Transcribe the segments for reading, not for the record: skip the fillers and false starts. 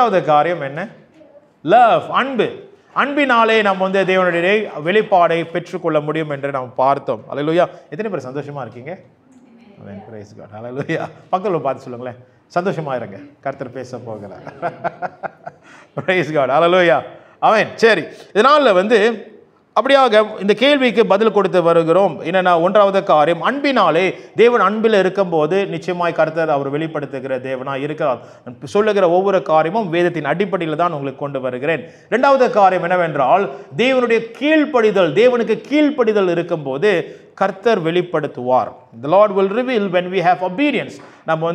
மூன்றாவது காரியம் என்ன? லவ், அன்பு. அன்பினாலே நம்ம வந்து தேவனுடைய வெளிப்பாடை பெற்றுக்கொள்ள முடியும் என்று நாம் பார்த்தோம். அல்லேலூயா. எத்தனை பேர் சந்தோஷமா இருக்கீங்க? Praise God. அல்லேலூயா. பக்கத்துல பார்த்து சொல்லுங்களேன், சந்தோஷமா இருங்க, கர்த்தர் பேச போகிறார். Praise God. அல்லேலூயா. ஆமென். சரி, இதனால வந்து அப்படியாக இந்த கேள்விக்கு பதில் கொடுத்து வருகிறோம். என்னன்னா, ஒன்றாவது காரியம், அன்பினாலே தேவன் அன்பில் இருக்கும்போது நிச்சயமாய் கர்த்தர் அவர் வெளிப்படுத்துகிற தேவனாய் இருக்கிறார். சொல்லுகிற ஒவ்வொரு காரியமும் வேதத்தின் அடிப்படையில் தான் உங்களுக்கு கொண்டு வருகிறேன். இரண்டாவது காரியம் என்னவென்றால், தேவனுடைய கீழ்ப்படிதல், தேவனுக்கு கீழ்ப்படிதல் இருக்கும்போது கர்த்தர் வெளிப்படுத்துவார். The Lord will reveal when we have obedience. நம்ம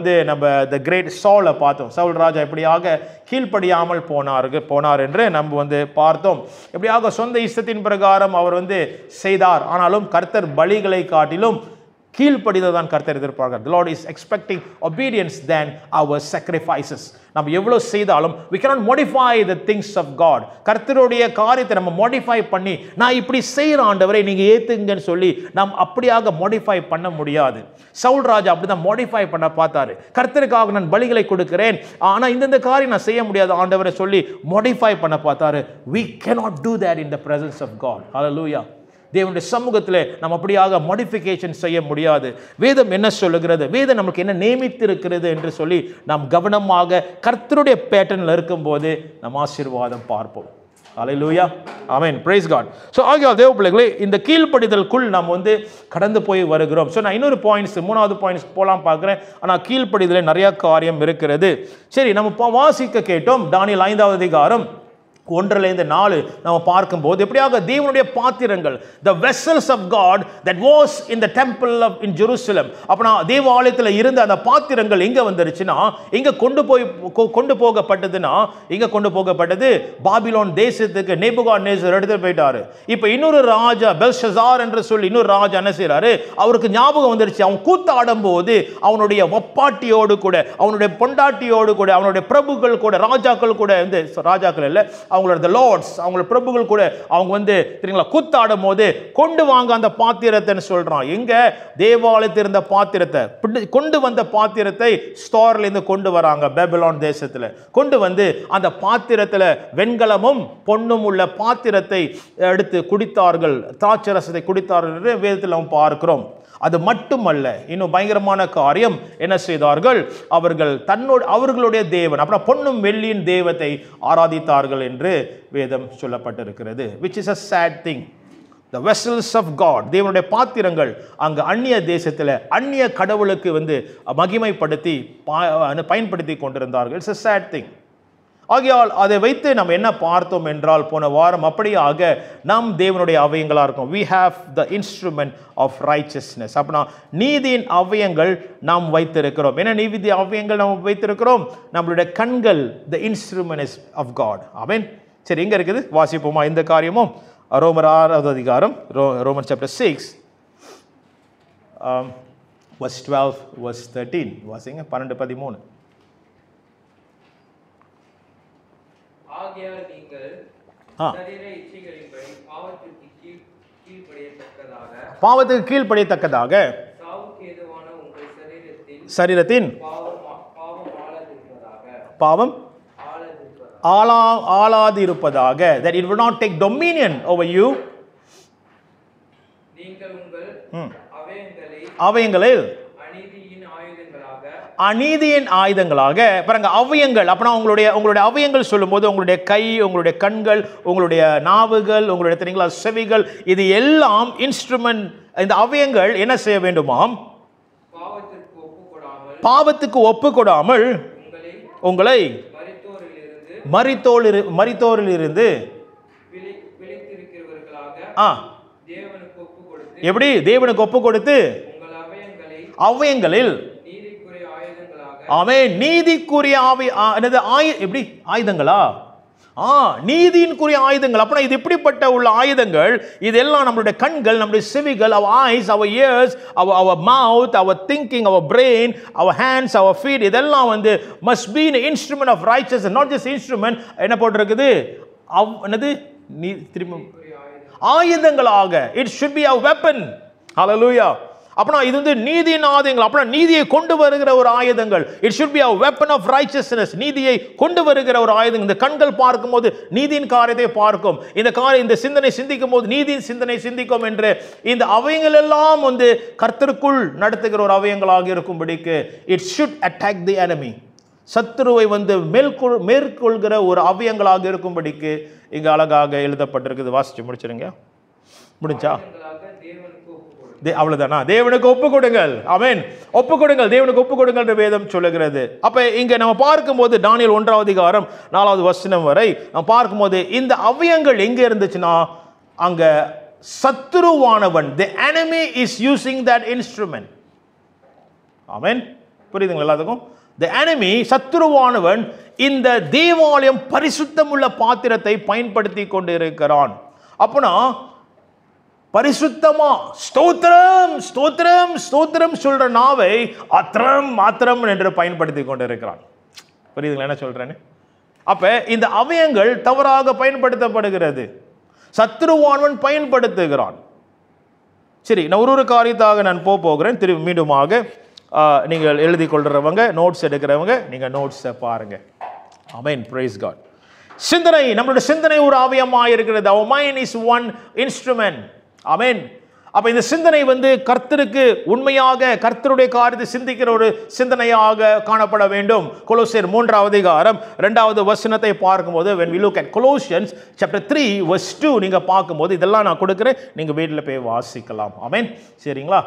the great Saul பார்த்தோம். சவுல் ராஜா எப்படியாக கீழ்ப்படியாமல் போனார் என்று நம்ம பார்த்தோம். எப்படியாக சொந்த இஷ்டத்தின் பிரகாரம் அவர் செய்தார். ஆனாலும் கர்த்தர் பலிகளை காட்டிலும் கீழ்ப்படிதல் தான் கர்த்தர் எதிர்பார்க்கிறார். The Lord is expecting obedience than our sacrifices. நம்ம எவ்வளவு செய்தாலும் we cannot modify the things of God. கர்த்தருடைய காரியத்தை நம்ம modify பண்ணி, நான் இப்படி செய்யற ஆண்டவரை நீங்க ஏத்துங்கன்னு சொல்லி நாம் அப்படியாக modify பண்ண முடியாது. சவுல் ராஜா அப்படிதான் modify பண்ண பார்த்தாரு. கர்த்தருக்காக நான் பலிகளை கொடுக்கிறேன், ஆனா இந்த காரியம் நான் செய்ய முடியாது ஆண்டவரை சொல்லி modify பண்ண பார்த்தாரு. We cannot do that in the presence of God. Hallelujah. தேவனுடைய சமூகத்தில் நம்ம அப்படியாக மாடிஃபிகேஷன் செய்ய முடியாது. வேதம் என்ன சொல்லுகிறது, வேதம் நமக்கு என்ன நியமித்திருக்கிறது என்று சொல்லி நாம் கவனமாக கர்த்தருடைய பேட்டர்னில் இருக்கும்போது நம் ஆசீர்வாதம் பார்ப்போம். Hallelujah. Amen. Praise God. So ஆகிய தேவ பிள்ளைகளே, இந்த கீழ்ப்படிதலுக்குள் நாம் கடந்து போய் வருகிறோம். ஸோ நான் இன்னொரு பாயிண்ட்ஸ், மூணாவது பாயிண்ட்ஸ் போகலாம் பார்க்குறேன். ஆனால் கீழ்ப்படிதலில் நிறைய காரியம் இருக்கிறது. சரி, நம்ம வாசிக்க கேட்டோம் தானியேல் 5வது அதிகாரம் 1-4 நம்ம பார்க்கும்போது எப்படியாக தேவனுடைய பாத்திரங்கள், the vessels of God that was in the temple of in Jerusalem, அப்பனா தேவாலயத்தில் இருந்த அந்த பாத்திரங்கள் எங்க வந்துருச்சுன்னா, எங்க கொண்டு போகப்பட்டதுன்னா, எங்க கொண்டு போகப்பட்டது பாபிலோன் தேசத்துக்கு நேபுகாத்நேசர் எடுத்துட்டு போயிட்டாரு. இப்போ இன்னொரு ராஜா பெல்ஷாசார் என்று சொல்லி இன்னொரு ராஜா என்ன செய்யறாரு, அவருக்கு ஞாபகம் வந்துருச்சு. அவன் கூத்தாடும் போது அவனுடைய வப்பாட்டியோடு கூட, அவனுடைய பொண்டாட்டியோடு கூட, அவனுடைய பிரபுக்கள் கூட, ராஜாக்கள் கூட, ராஜாக்கள் இல்ல, அவங்களோட லார்ட்ஸ், அவங்களோட பிரபுக்கள் கூட அவங்க தெரியுங்களா கூத்தாடும் போது கொண்டு வாங்க அந்த பாத்திரத்தை சொல்றான். எங்க தேவாலயத்தில் இருந்த பாத்திரத்தை கொண்டு வந்த பாத்திரத்தை ஸ்டோர்ல இருந்து கொண்டு வராங்க. பாபிலோன் தேசத்துல கொண்டு வந்து அந்த பாத்திரத்துல வெண்கலமும் பொன்னும் உள்ள பாத்திரத்தை எடுத்து குடித்தார்கள், திராட்சரசத்தை குடித்தார்கள் என்று வேதத்தில் நாம் பார்க்கிறோம். அது மட்டுமல்ல, இன்னும் பயங்கரமான காரியம் என்ன செய்தார்கள், அவர்கள் அவர்களுடைய தேவன் அப்புறம் பொன்னும் வெள்ளியின் தெய்வத்தை ஆராதித்தார்கள் என்று வேதம் சொல்லப்பட்டிருக்கிறது. which is a sad thing. the vessels of God, தேவனுடைய பாத்திரங்கள் அங்கு அந்நிய தேசத்தில் அந்நிய கடவுளுக்கு மகிமைப்படுத்தி பயன்படுத்தி கொண்டிருந்தார்கள். it's a sad thing. ஆகையால் அதை வைத்து நம்ம என்ன பார்த்தோம் என்றால், போன வாரம் அப்படியாக நாம் தேவனுடைய அவயங்களா இருக்கும். we have the instrument of righteousness. அப்படின்னா நீதியின் அவயங்கள் நாம் வைத்திருக்கிறோம். என்ன நீதி அவயங்கள் நாம் வைத்திருக்கிறோம்? நம்மளுடைய கண்கள், the instrument is of God. ஆமென். சரி, எங்க இருக்குது வாசிப்போமா இந்த காரியமும்? ரோமர் 6வது அதிகாரம், ரோமன் சாப்டர் 6 verse 12 verse 13 வாசிங்க. 12-13. ஆகையால் நீங்கள் சரீர இச்சைகளின்படி பாவத்துக்கு கீழ்ப்படியத்தக்கதாக சாவுக்கு ஏதுவான உங்கள் சரீரத்தின் பாவம் ஆளாதிருப்பதாக, that it will not take dominion over you. நீங்கள் உங்கள் அவயங்களில் அநீதியின் ஆயுதங்களாக பாருங்க. அவயங்கள் அப்படின்னா உங்களுடைய அவயங்கள் சொல்லும்போது உங்களுடைய கை, உங்களுடைய கண்கள், உங்களுடைய நாவுகள், உங்களுடைய தெரியுங்களா செவிகள், இது எல்லாம் இன்ஸ்ட்ருமெண்ட். இந்த அவயங்கள் என்ன செய்ய வேண்டுமாம்? பாவத்துக்கு ஒப்பு கொடாமல் உங்களை மரித்தோரிலிருந்து எப்படி தேவனுக்கு ஒப்பு கொடுத்து அவயங்களில் நீதிக்குரிய எப்படி ஆயுதங்களா? நீதியின்குரிய ஆயுதங்கள். அப்படின்னா இது இப்படிப்பட்ட உள்ள ஆயுதங்கள், இதெல்லாம் நம்மளுடைய கண்கள், நம்மளுடைய செவிகள், our eyes, our ears, our mouth, our thinking, our brain, our hands, our feet, இதெல்லாம் must be an instrument of righteousness, not just instrument. என்ன போட்டிருக்குது? என்னது? திரும்ப ஆயுதங்களாக. It should be a weapon. Hallelujah. அப்படின்னா இது வந்து நீதியின் ஆயுதங்கள். அப்படின்னா நீதியை கொண்டு வருகிற ஒரு ஆயுதங்கள். It should be a weapon of righteousness. நீதியை கொண்டு வருகிற ஒரு ஆயுதம். இந்த கண்கள் பார்க்கும்போது நீதியின் காரியத்தை பார்க்கும், இந்த சிந்தனை சிந்திக்கும் போது நீதியின் சிந்தனை சிந்திக்கும் என்று இந்த அவயங்கள் எல்லாம் வந்து கர்த்தருக்குள் நடத்துகிற ஒரு அவயங்களாக இருக்கும்படிக்கு it should attack the enemy. சத்துருவை வந்து மேற்கொள்கிற ஒரு அவயங்களாக இருக்கும்படிக்கு இங்க அழகாக எழுதப்பட்டிருக்குது. வாசிச்சு முடிச்சிருங்க. முடிஞ்சா அவ்வளவுதானா? தேவனுக்கு ஒப்பு கொடுங்கள். ஆமென். ஒப்பு கொடுங்கள், தேவனுக்கு ஒப்பு கொடுங்கள் என்று வேதம் சொல்லுகிறது. அப்ப இங்க நம்ம பார்க்கும்போது தானியேல் 1ஆம் அதிகாரம் 4வது வசனம் வரை நம்ம பார்க்கும்போது இந்த அவயங்கள் எங்க இருந்துச்சுன்னா அங்க சத்துருவானவன், the enemy is using that instrument. ஆமென். புரியுதுங்களா எல்லாத்துக்கும்? the enemy, சத்துருவானவன் இந்த தேவாலயம் பரிசுத்தமுள்ள பாத்திரத்தை பயன்படுத்தி கொண்டு இருக்கிறான். அப்பனா பரிசுத்தமா ஸ்தோத்திரம் ஸ்தோத்திரம் ஸ்தோத்திரம் சொல்ற நாவை அத்திரம் மாத்திரம் என்று பயன்படுத்தி கொண்டிருக்கிறான். புரியுதுங்களா என்ன சொல்றேன்னு? அப்ப இந்த அவயங்கள் தவறாக பயன்படுத்தப்படுகிறது, சத்துருவானவன் பயன்படுத்துகிறான். சரி, நான் ஒரு காரியத்தாக நான் போகிறேன். திரும்பி மீண்டுமாக நீங்கள் எழுதி கொள்றவங்க, நோட்ஸ் எடுக்கிறவங்க நீங்க நோட்ஸை பாருங்க. ஆமென். Praise God. சிந்தனை, நம்மளுடைய சிந்தனை ஒரு அவயமாக இருக்கிறது. our mind is one instrument. ஆமென். அப்ப இந்த சிந்தனை வந்து கர்த்தருக்கு உண்மையாக கர்த்தருடைய காரியத்தை சிந்திக்கிற ஒரு சிந்தனையாக காணப்பட வேண்டும். கொலோசியர் 3ஆம் அதிகாரம் 2வது வசனத்தை பார்க்கும்போது when we look at Colossians chapter 3 verse 2 நீங்க பார்க்கும்போது இதெல்லாம் நான் கொடுக்கிறேன், நீங்க வீட்டில் போய் வாசிக்கலாம். ஆமென். சரிங்களா?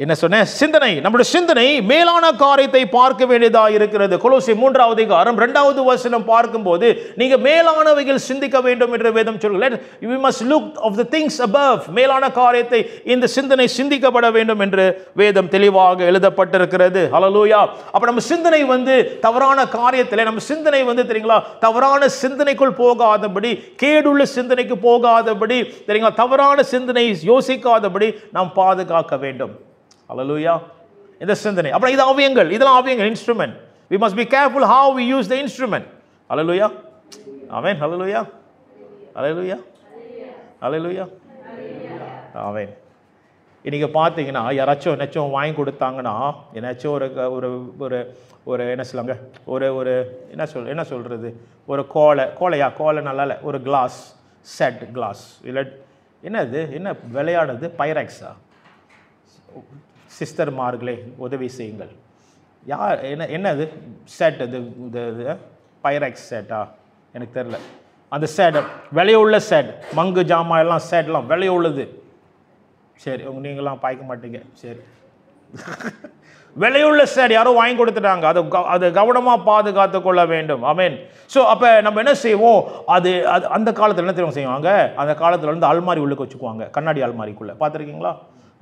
என்ன சொன்னேன்? சிந்தனை, நம்முடைய சிந்தனை மேலான காரியத்தை பார்க்க வேண்டியதா இருக்கிறது. கொலோசியர் 3ஆம் அதிகாரம் 2வது வசனம் பார்க்கும்போது நீங்க மேலானவைகள் சிந்திக்க வேண்டும் என்று வேதம் சொல்கிறது. we must look of the things above. மேலான காரியத்தை இந்த சிந்தனை சிந்திக்கப்பட வேண்டும் என்று வேதம் தெளிவாக எழுதப்பட்டிருக்கிறது. ஹல்லேலூயா. அப்ப நம்ம சிந்தனை வந்து தவறான காரியத்தில், நம்ம சிந்தனை வந்து தெரியுங்களா தவறான சிந்தனைக்குள் போகாதபடி, கேடுள்ள சிந்தனைக்கு போகாதபடி, தெரியுங்களா தவறான சிந்தனை யோசிக்காதபடி நாம் பாதுகாக்க வேண்டும். ஹல்லேலூயா. இந்த சிந்தனை அப்புறம் இது அவயங்கள், இதெல்லாம் அவயங்கள், instrument. we must be careful how we use the instrument. Hallelujah. Amen. Hallelujah. Hallelujah. Hallelujah. Amen. இன்னைக்கு பார்த்தீங்கன்னா யாராச்சும் என்னாச்சும் வாங்கி கொடுத்தாங்கன்னா, என்னாச்சும் ஒரு என்ன சொல்லுவாங்க, ஒரு என்ன சொல்றது, ஒரு கோலை நல்லா இல்லை, ஒரு கிளாஸ் செட் கிளாஸ் இல்லை, என்னது என்ன விளையாடுறது, பைராக்ஸா? சிஸ்டர்மார்களே உதவி செய்யுங்கள். யார் என்னது செட், இது பைராக்ஸ் செட்டா எனக்கு தெரியல. அந்த செட் விலையுள்ள செட், மங்கு ஜாமா எல்லாம் செட்லாம் விலையுள்ளது. சரி, நீங்களாம் பாய்க்க மாட்டீங்க. சரி, விலையுள்ள செட் யாரோ வாங்கி கொடுத்துட்டாங்க, அதை கவனமாக பாதுகாத்து கொள்ள வேண்டும். ஆமென். ஸோ அப்போ நம்ம என்ன செய்வோம், அது அந்த காலத்தில் என்ன தெரியும் செய்வாங்க, அந்த காலத்தில் வந்து அல்மாரி உள்ளுக்கு வச்சுக்குவாங்க, கண்ணாடி அல்மாரிக்குள்ளே. பார்த்துருக்கீங்களா?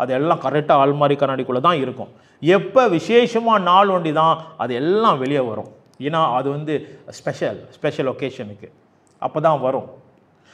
அது எல்லாம் கரெக்டாக அல்மாரி கண்ணாடிக்குள்ளே தான் இருக்கும். எப்போ விசேஷமாக நாள் ஒண்டி தான் அது எல்லாம் வெளியே வரும். ஏன்னா அது வந்து ஸ்பெஷல் ஒகேஷனுக்கு அப்போ தான் வரும்.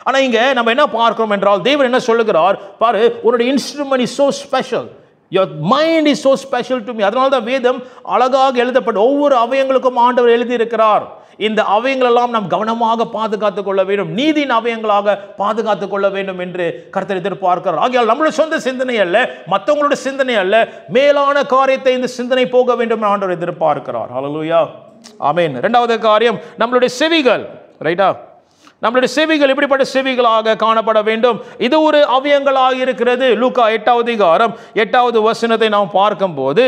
ஆனால் இங்கே நம்ம என்ன பார்க்கிறோம் என்றால், தேவன் என்ன சொல்லுகிறார் பாரு, உன்னுடைய instrument is so special, your mind is so special to me. அதனால தான் வேதம் அழகாக எழுதப்பட்ட ஒவ்வொரு அவயங்களுக்கும் ஆண்டவர் எழுதியிருக்கிறார். இந்த அவயங்கள் எல்லாம் நாம் கவனமாக பாதுகாத்துக் கொள்ள வேண்டும், நீதியின் அவயங்களாக பாதுகாத்துக் கொள்ள வேண்டும் என்று கர்த்தர் எதிர்பார்க்கிறார். ஆகையால் நம்மளுடைய சொந்த சிந்தனை அல்ல, மற்றவங்களுடைய சிந்தனை அல்ல, மேலான காரியத்தை இந்த சிந்தனை போக வேண்டும் என்று ஆண்டவர் எதிர்பார்க்கிறார். ஹல்லேலூயா. ஆமென். இரண்டாவது காரியம், நம்மளுடைய செவிகள். ரைட்டா? நம்மளுடைய செவிகள் எப்படிப்பட்ட செவிகளாக காணப்பட வேண்டும்? இது ஒரு அவயங்களாக இருக்கிறது. லூக்கா 8ஆம் அதிகாரம் 8வது வசனத்தை நாம் பார்க்கும்போது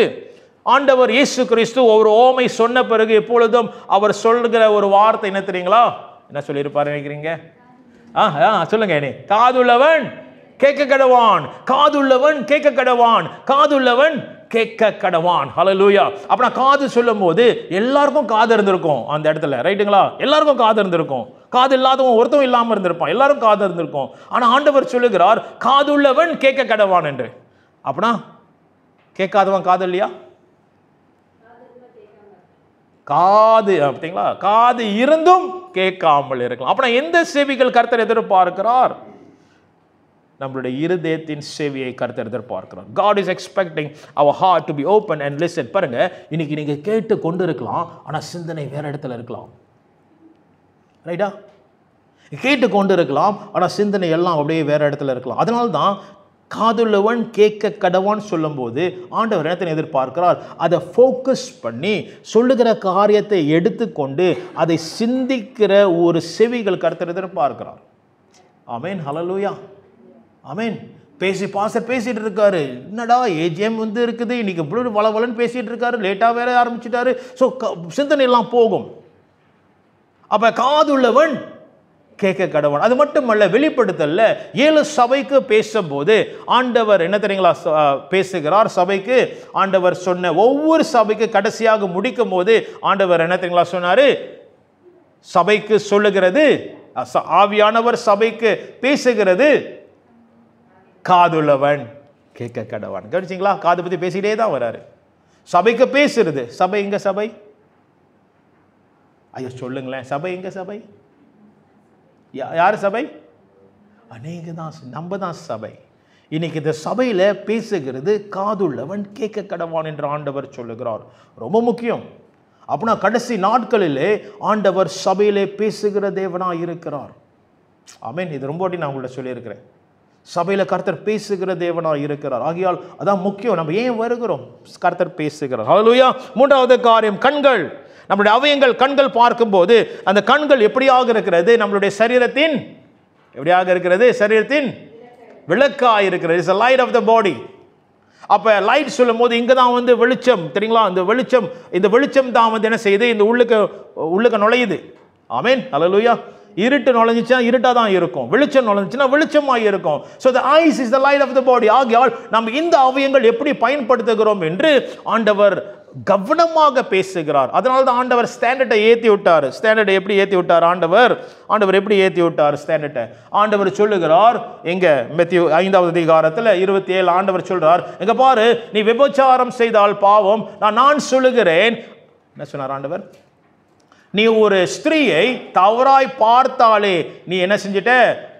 ஆண்டவர் இயேசு கிறிஸ்து ஒரு ஓமை சொன்ன பிறகு எப்பொழுதும் அவர் சொல்கிற ஒரு வார்த்தை என்ன தெரியுங்களா? என்ன சொல்லியிருப்பாரு நினைக்கிறீங்க? சொல்லுங்க. காதுள்ளவன் கேட்க கடவான், காதுள்ளவன் கேட்க கடவான், காதுள்ளவன் கேட்க கடவான். ஹல்லேலூயா. அப்புறம் காது சொல்லும் போது எல்லாருக்கும் காது இருந்திருக்கும் அந்த இடத்துல. ரைட்டுங்களா? எல்லாருக்கும் காது இருந்திருக்கும். காது இல்லாதவன் ஒருத்தவும் இல்லாமல் இருந்திருப்பான். எல்லாரும் காது இருந்திருக்கும். ஆனால் ஆண்டவர் சொல்லுகிறார் காதுள்ளவன் கேட்க கடவான் என்று. அப்படின்னா கேட்காதவன் காது இல்லையா? காது பார்த்தீங்களா? காது இருந்தும் கேட்காமல் இருக்கலாம். அப்புறம் எந்த செவிகள் கர்த்தர் எதிர்பார்க்கிறார்? நம்மளுடைய இருதயத்தின் செவியை கர்த்தர் எதிர்பார்க்கிறார். God is expecting our heart to be open and listen. பாருங்க, இன்னைக்கு நீங்க கேட்டு கொண்டு இருக்கலாம், ஆனா சிந்தனை வேற இடத்துல இருக்கலாம். ரைட்டா? கேட்டு கொண்டு இருக்கலாம், ஆனா சிந்தனை எல்லாம் அப்படியே வேற இடத்துல இருக்கலாம். அதனால தான் காதுள்ளவன் கேட்க கடவான் சொல்லும்போது ஆண்டவர் என்னத்தை எதிர்பார்க்கிறார்? அதை ஃபோக்கஸ் பண்ணி சொல்லுகிற காரியத்தை எடுத்துக்கொண்டு அதை சிந்திக்கிற ஒரு செவிகள் கர்த்தர் எதிர்பார்க்கிறார். ஆமென், ஹல்லேலூயா, ஆமென். பாஸ்டர் பேசிட்டு இருக்காரு, என்னடா ஏஜிஎம் வந்து இருக்குது, இன்னைக்கு இப்படி வளவலன்னு பேசிட்டு இருக்காரு, லேட்டாக வேற ஆரம்பிச்சுட்டாரு. ஸோ சிந்தனை எல்லாம் போகும். அப்ப காதுள்ளவன் கேட்க கடவன். அது மட்டுமல்ல, வெளிப்படுத்தல்ல 7 சபைக்கு பேசும்போது ஆண்டவர் என்ன தெரியுங்களா பேசுகிறார்? சபைக்கு ஆண்டவர் சொன்ன ஒவ்வொரு சபைக்கு கடைசியாக முடிக்கும் போது ஆண்டவர் என்ன தெரியுங்களா சொன்னாரு? சபைக்கு சொல்லுகிறது, ஆவியானவர் சபைக்கு பேசுகிறது, காதுள்ளவன் கேட்க கடவன். கவனிச்சிங்களா? காது பத்தி பேசிட்டே தான் வராரு. சபைக்கு பேசுறது. சபை எங்க? சபை ஐயோ சொல்லுங்களேன், சபை எங்க? சபை யார் சபை? அநேக தான், நம்ம தான் சபை. இன்னைக்கு இந்த சபையில பேசுகிறது காதுள்ளவன் கேட்க கடவான் என்று ஆண்டவர் சொல்லுகிறார். ரொம்ப முக்கியம். அப்படின்னா கடைசி நாட்களிலே ஆண்டவர் சபையிலே பேசுகிற தேவனா இருக்கிறார். ஆமென். இது ரொம்ப நான் உங்கள்ட்ட சொல்லியிருக்கிறேன். சபையில கர்த்தர் பேசுகிற தேவனா இருக்கிறார். ஆகையால் அதான் முக்கியம். நம்ம ஏன் வருகிறோம்? கர்த்தர் பேசுகிறார். ஹல்லேலூயா. மூன்றாவது காரியம், கண்கள். நம்மளுடைய அவயங்கள், கண்கள் பார்க்கும்போது அந்த கண்கள் எப்படியாக இருக்கிறது? நம்மளுடைய சரீரத்தின் எப்படியாக இருக்கிறது? சரீரத்தின் விளக்காக இருக்கிறது. It's a light of the body. அப்ப லைட் சொல்லும் போது இங்க தான் வந்து வெளிச்சம், தெரியுங்களா? இந்த வெளிச்சம் தான் வந்து என்ன செய்யுது? இந்த உள்ளுக்க நுழையுது. ஆமென், ஹல்லேலூயா. இருட்டு நுழைஞ்சிச்சுன்னா இருட்டா தான் இருக்கும், வெளிச்சம் நுழைஞ்சிச்சுன்னா வெளிச்சமாக இருக்கும். So the eyes is the light of the body. ஆகையால் நம்ம இந்த அவயங்கள் எப்படி பயன்படுத்துகிறோம் என்று ஆண்டவர் கவனமாக பேசுகிறார். அதனால தான் ஆண்டவர் ஸ்டாண்டர்டை ஏற்றி விட்டார். ஸ்டாண்டர்டை எப்படி ஏற்றி விட்டார்? ஆண்டவர் எப்படி ஏற்றி விட்டார் ஸ்டாண்டர்டை? ஆண்டவர் சொல்லுகிறார் எங்க? மத்தேயு 5வது அதிகாரத்தில் 27 ஆண்டவர் சொல்றார், எங்க பாரு, நீ விபச்சாரம் செய்தால் பாவம், நான் சொல்லுகிறேன். என்ன சொன்னார் ஆண்டவர்? நீ ஒரு ஸ்திரீயை தவறாய் பார்த்தாலே நீ என்ன செஞ்சிட்ட?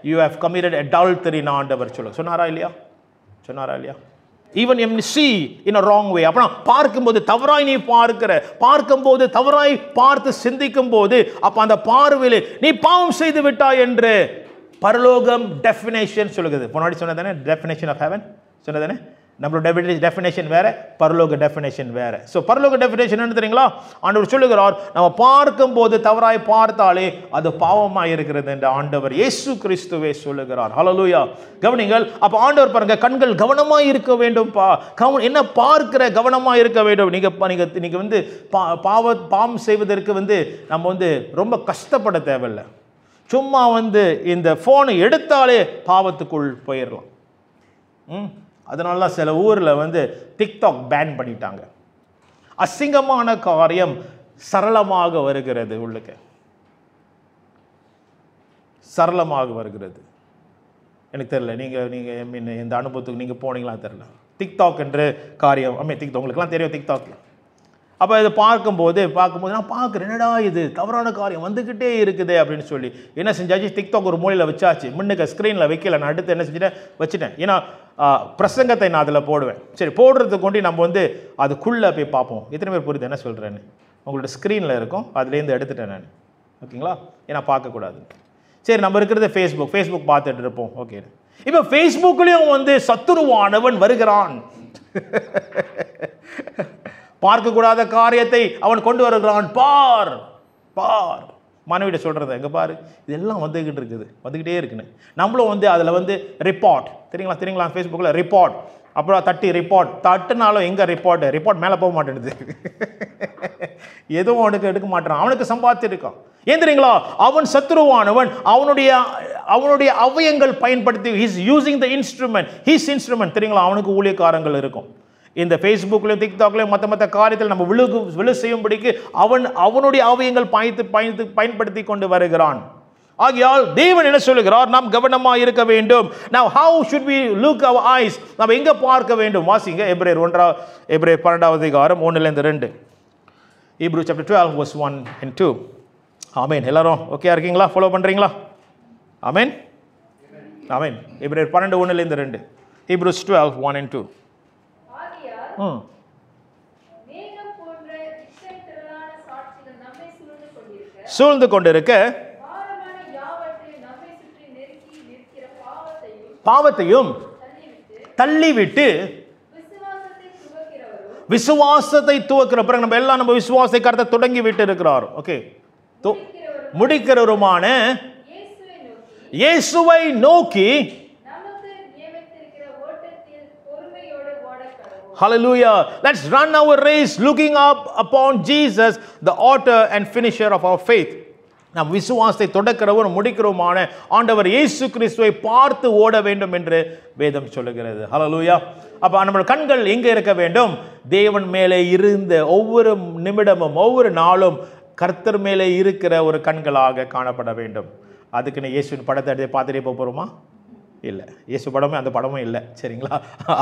You have committed adultery. ஆண்டவர் சொன்னாரா இல்லையா? Even him see in a wrong way. அப்படின்னா பார்க்கும்போது தவறாய் நீ பார்க்கும்போது தவறாய் பார்த்து சிந்திக்கும் போது அப்ப அந்த பார்வையில் நீ பாவம் செய்து விட்டாய் என்று பரலோகம் டெஃபினேஷன் சொல்லுகிறது. முன்னாடி சொன்னதானே டெஃபினேஷன் ஆஃப் ஹெவன் சொன்னதானே? நம்மளோட டெஃபினேஷன் வேற, பரலோக டெஃபினேஷன் வேற. ஸோ பரலோக டெஃபினேஷன் என்ன தெரியுங்களா? ஆண்டவர் சொல்லுகிறார், நம்ம பார்க்கும்போது தவறாய் பார்த்தாலே அது பாவமாக இருக்கிறது என்று ஆண்டவர் இயேசு கிறிஸ்துவே சொல்லுகிறார். ஹல்லேலூயா. கவனிங்கள். அப்ப ஆண்டவர் பாருங்க, கண்கள் கவனமாக இருக்க வேண்டும். என்ன பார்க்கிற கவனமாக இருக்க வேண்டும். நீங்க வந்து பாவம் செய்வதற்கு வந்து நம்ம வந்து ரொம்ப கஷ்டப்பட தேவையில்லை. சும்மா வந்து இந்த போனை எடுத்தாலே பாவத்துக்குள் போயிடலாம். அதனால தான் சில ஊரில் வந்து டிக்டாக் பேன் பண்ணிட்டாங்க. அசிங்கமான காரியம் சரளமாக வருகிறது, உள்ளுக்கு சரளமாக வருகிறது. எனக்கு தெரியல, நீங்கள் இந்த அனுபவத்துக்கு நீங்கள் போனீங்களா தெரியல. டிக்டாக் என்ற காரியம், டிக்டாக் உங்களுக்குலாம் தெரியும் டிக்டாக். அப்போ இதை பார்க்கும்போது நான் பார்க்குறேன், என்னடா இது தவறான காரியம் வந்துக்கிட்டே இருக்குது அப்படின்னு சொல்லி என்ன செஞ்சாச்சு? டிக்டாக் ஒரு மூலையில் வச்சாச்சு, முன்னுக்கு ஸ்க்ரீனில் வைக்கல. நான் அடுத்து என்ன செஞ்சுட்டேன்? வச்சுட்டேன். ஏன்னா பிரசங்கத்தை நான் அதில் போடுவேன். சரி, போடுறதுக்கு கொண்டு நம்ம வந்து அதுக்குள்ளே போய் பார்ப்போம். எத்தனை பேர் புரியுது என்ன சொல்கிறேன்னு? உங்களோட ஸ்க்ரீனில் இருக்கும், அதுலேருந்து எடுத்துட்டேன் நான். ஓகேங்களா? ஏன்னா பார்க்கக்கூடாது. சரி, நம்ம இருக்கிறது ஃபேஸ்புக் பார்த்துட்டு இருப்போம். ஓகே, இப்போ ஃபேஸ்புக்லேயும் வந்து சத்துருவானவன் வருகிறான். பார்க்கக்கூடாத காரியத்தை அவன் கொண்டு வருகிறான். பார் மனைவிட சொல்றது, எங்க பாரு, இதெல்லாம் வந்துகிட்டே இருக்குன்னு. நம்மளும் வந்து அதில் வந்து ரிப்போர்ட் தெரியுங்களா? ஃபேஸ்புக்கில் ரிப்போர்ட், அப்புறம் தட்டுனாலும் எங்க ரிப்போர்ட் மேலே போக மாட்டேங்குது. எதுவும் அவனுக்கு எடுக்க மாட்டான், அவனுக்கு சம்பாதிச்சிருக்கான். ஏன் தெரியுங்களா? அவன் சத்துருவானவன் அவனுடைய அவயங்கள் பயன்படுத்தி his using the instrument, his instrument. தெரியுங்களா? அவனுக்கு ஊழியக்காரங்கள் இருக்கும். இந்த ஃபேஸ்புக்லையும் டிக்டாக்லையும் மற்ற காரியத்தில் நம்ம விழு செய்யும்படிக்கு அவனுடைய அவயங்கள் பயன்படுத்தி கொண்டு வருகிறான். ஆகையால் தேவன் என்ன சொல்லுகிறார்? நாம் கவனமாக இருக்க வேண்டும். Now how should we look our eyes? நாம் எங்க பார்க்க வேண்டும்? வாசிங்க எபிரேயர் 12வது அதிகாரம் 1-2. Hebrews chapter 12 verse 1 and 2. ஆமென். எல்லாரும் ஓகே இருக்கீங்களா? ஃபாலோ பண்றீங்களா? ஆமென். எபிரேயர் 12:1-2. Hebrews 12:1 and 2. சூழ்ந்து கொண்டிருக்க பாவத்தையும் தள்ளிவிட்டு விசுவாசத்தை துவக்கிற பிறகு நம்ம எல்லாம் நம்ம விசுவாசத்தை கர்த்தர் தொடங்கி விட்டு இருக்கிறார். ஓகே, முடிக்கிறவருமான இயேசுவை நோக்கி hallelujah, let's run our race looking up upon Jesus, the author and finisher of our faith. நாம் விசுவாசத்தை தொடக்கிறவர் முடிக்கிறவருமான ஆண்டவர் இயேசு கிறிஸ்துவை பார்த்து ஓட வேண்டும் என்று வேதம் சொல்லுகிறது. ஹல்லேலூயா. அப்ப நம்ம கண்கள் எங்க இருக்க வேண்டும்? தேவன் மேலே இருந்த ஒவ்வொரு நிமிடமும் ஒவ்வொரு நாளும் கர்த்தர் மேலே இருக்கிற ஒரு கண்களாக காணப்பட வேண்டும். அதுக்குன்னு இயேசுவின் படத்தை எடுத்து பார்த்துட்டே போகிறோமா? இல்லை. இயேசு படமே அந்த படமும் இல்லை. சரிங்களா?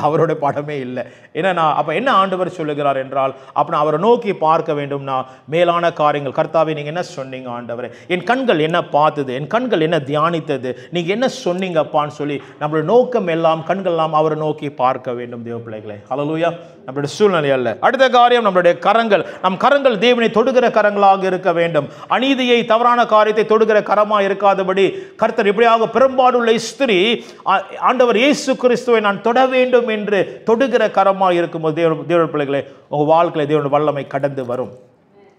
அவரோட படமே இல்லை. ஏன்னா அப்போ என்ன ஆண்டவர் சொல்லுகிறார் என்றால், அப்போ அவரை நோக்கி பார்க்க வேண்டும்னா மேலான காரியங்கள். கர்த்தாவே நீங்கள் என்ன சொன்னீங்க ஆண்டவரே? என் கண்கள் என்ன பார்த்தது? என் கண்கள் என்ன தியானித்தது? நீங்கள் என்ன சொன்னீங்கப்பான்னு சொல்லி நம்மளோட நோக்கம் எல்லாம் கண்கள் எல்லாம் அவரை நோக்கி பார்க்க வேண்டும் தேவ பிள்ளைகளே. ஹல்லேலூயா. நம்மளுடைய சூழ்நிலை அல்ல. அடுத்த காரியம் நம்மளுடைய கரங்கள். நம் கரங்கள் தேவனை தொடுகிற கரங்களாக இருக்க வேண்டும். அநீதியை தவறான காரியத்தை தொடுகிற கரமாக இருக்காதபடி கர்த்தர் இப்படியாக பெரும்பாலுள்ள ஸ்திரீ ஆண்டவர் இயேசு கிறிஸ்துவை நான் தொட வேண்டும் என்று தொடுகிற கரமாக இருக்கும்போது தேவ பிள்ளைகளே உங்கள் வாழ்க்கையில் தேவனுடைய வல்லமை கடந்து வரும்.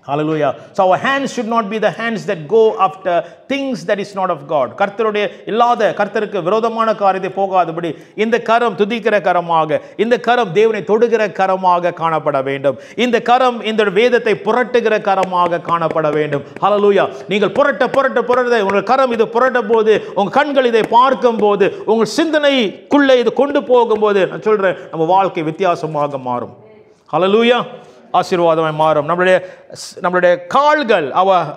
Hallelujah. So our hands should not be the hands that go after things that is not of God. கர்த்தருடைய இல்லாத கர்த்தருக்கு விரோதமான காரியத்தை போகாதபடி இந்த கரம் துதிக்கிற கரமாக, இந்த கரம் தேவனை தொடுகிற கரமாக காணப்பட வேண்டும். இந்த கரம் இந்த வேதத்தை புரட்டுகிற கரமாக காணப்பட வேண்டும். Hallelujah. நீங்கள் புரட்ட உங்கள் கரம் இது புரட்டும் போது, உங்கள் கண்கள் இதை பார்க்கும் போது, உங்கள் சிந்தனைக்குள்ளே இது கொண்டு போகும்போது நான் சொல்றேன் நம்ம வாழ்க்கை வித்தியாசமாக மாறும். Hallelujah. ஆசீர்வாதமாய் மாறும். நம்மளுடைய கால்கள்,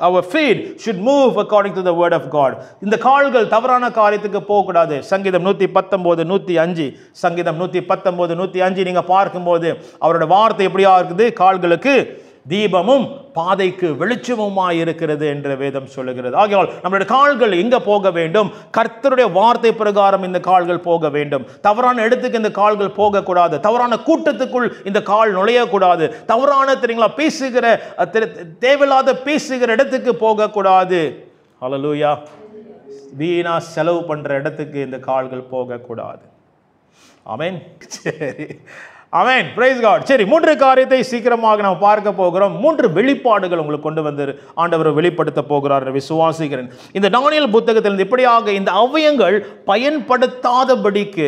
our feet should move according to the word of God. இந்த கால்கள் தவறான காரியத்துக்கு போகக்கூடாது. சங்கீதம் 119 105 சங்கீதம் 119 105 நீங்க பார்க்கும்போது அவரோட வார்த்தை எப்படியா இருக்குது? கால்களுக்கு தீபமும் பாதைக்கு வெளிச்சமுமாய் இருக்கிறது என்று வேதம் சொல்லுகிறது. ஆகையால் நம்மளுடைய கால்கள் எங்க போக வேண்டும்? கர்த்தருடைய வார்த்தை பிரகாரம் இந்த கால்கள் போக வேண்டும். தவறான இடத்துக்கு இந்த கால்கள் போகக்கூடாது. தவறான கூட்டத்துக்குள் இந்த கால் நுழையக்கூடாது. தவறான பேசுகிற தேவையில்லாத பேசுகிற இடத்துக்கு போகக்கூடாது. ஹல்லேலூயா. வீணா செலவு பண்ற இடத்துக்கு இந்த கால்கள் போகக்கூடாது. ஆமென். சரி, ஆமென். Praise God. சரி, 3 காரியத்தை சீக்கிரமாக நாம் பார்க்க போகிறோம். 3 வெளிப்பாடுகள் உங்களுக்கு கொண்டு வந்து ஆண்டவர் வெளிப்படுத்த போகிறார் விசுவாசிக்கிறேன். இந்த தானியேல் புத்தகத்தில் இப்படியாக இந்த அவயங்கள் பயன்படுத்தாதபடிக்கு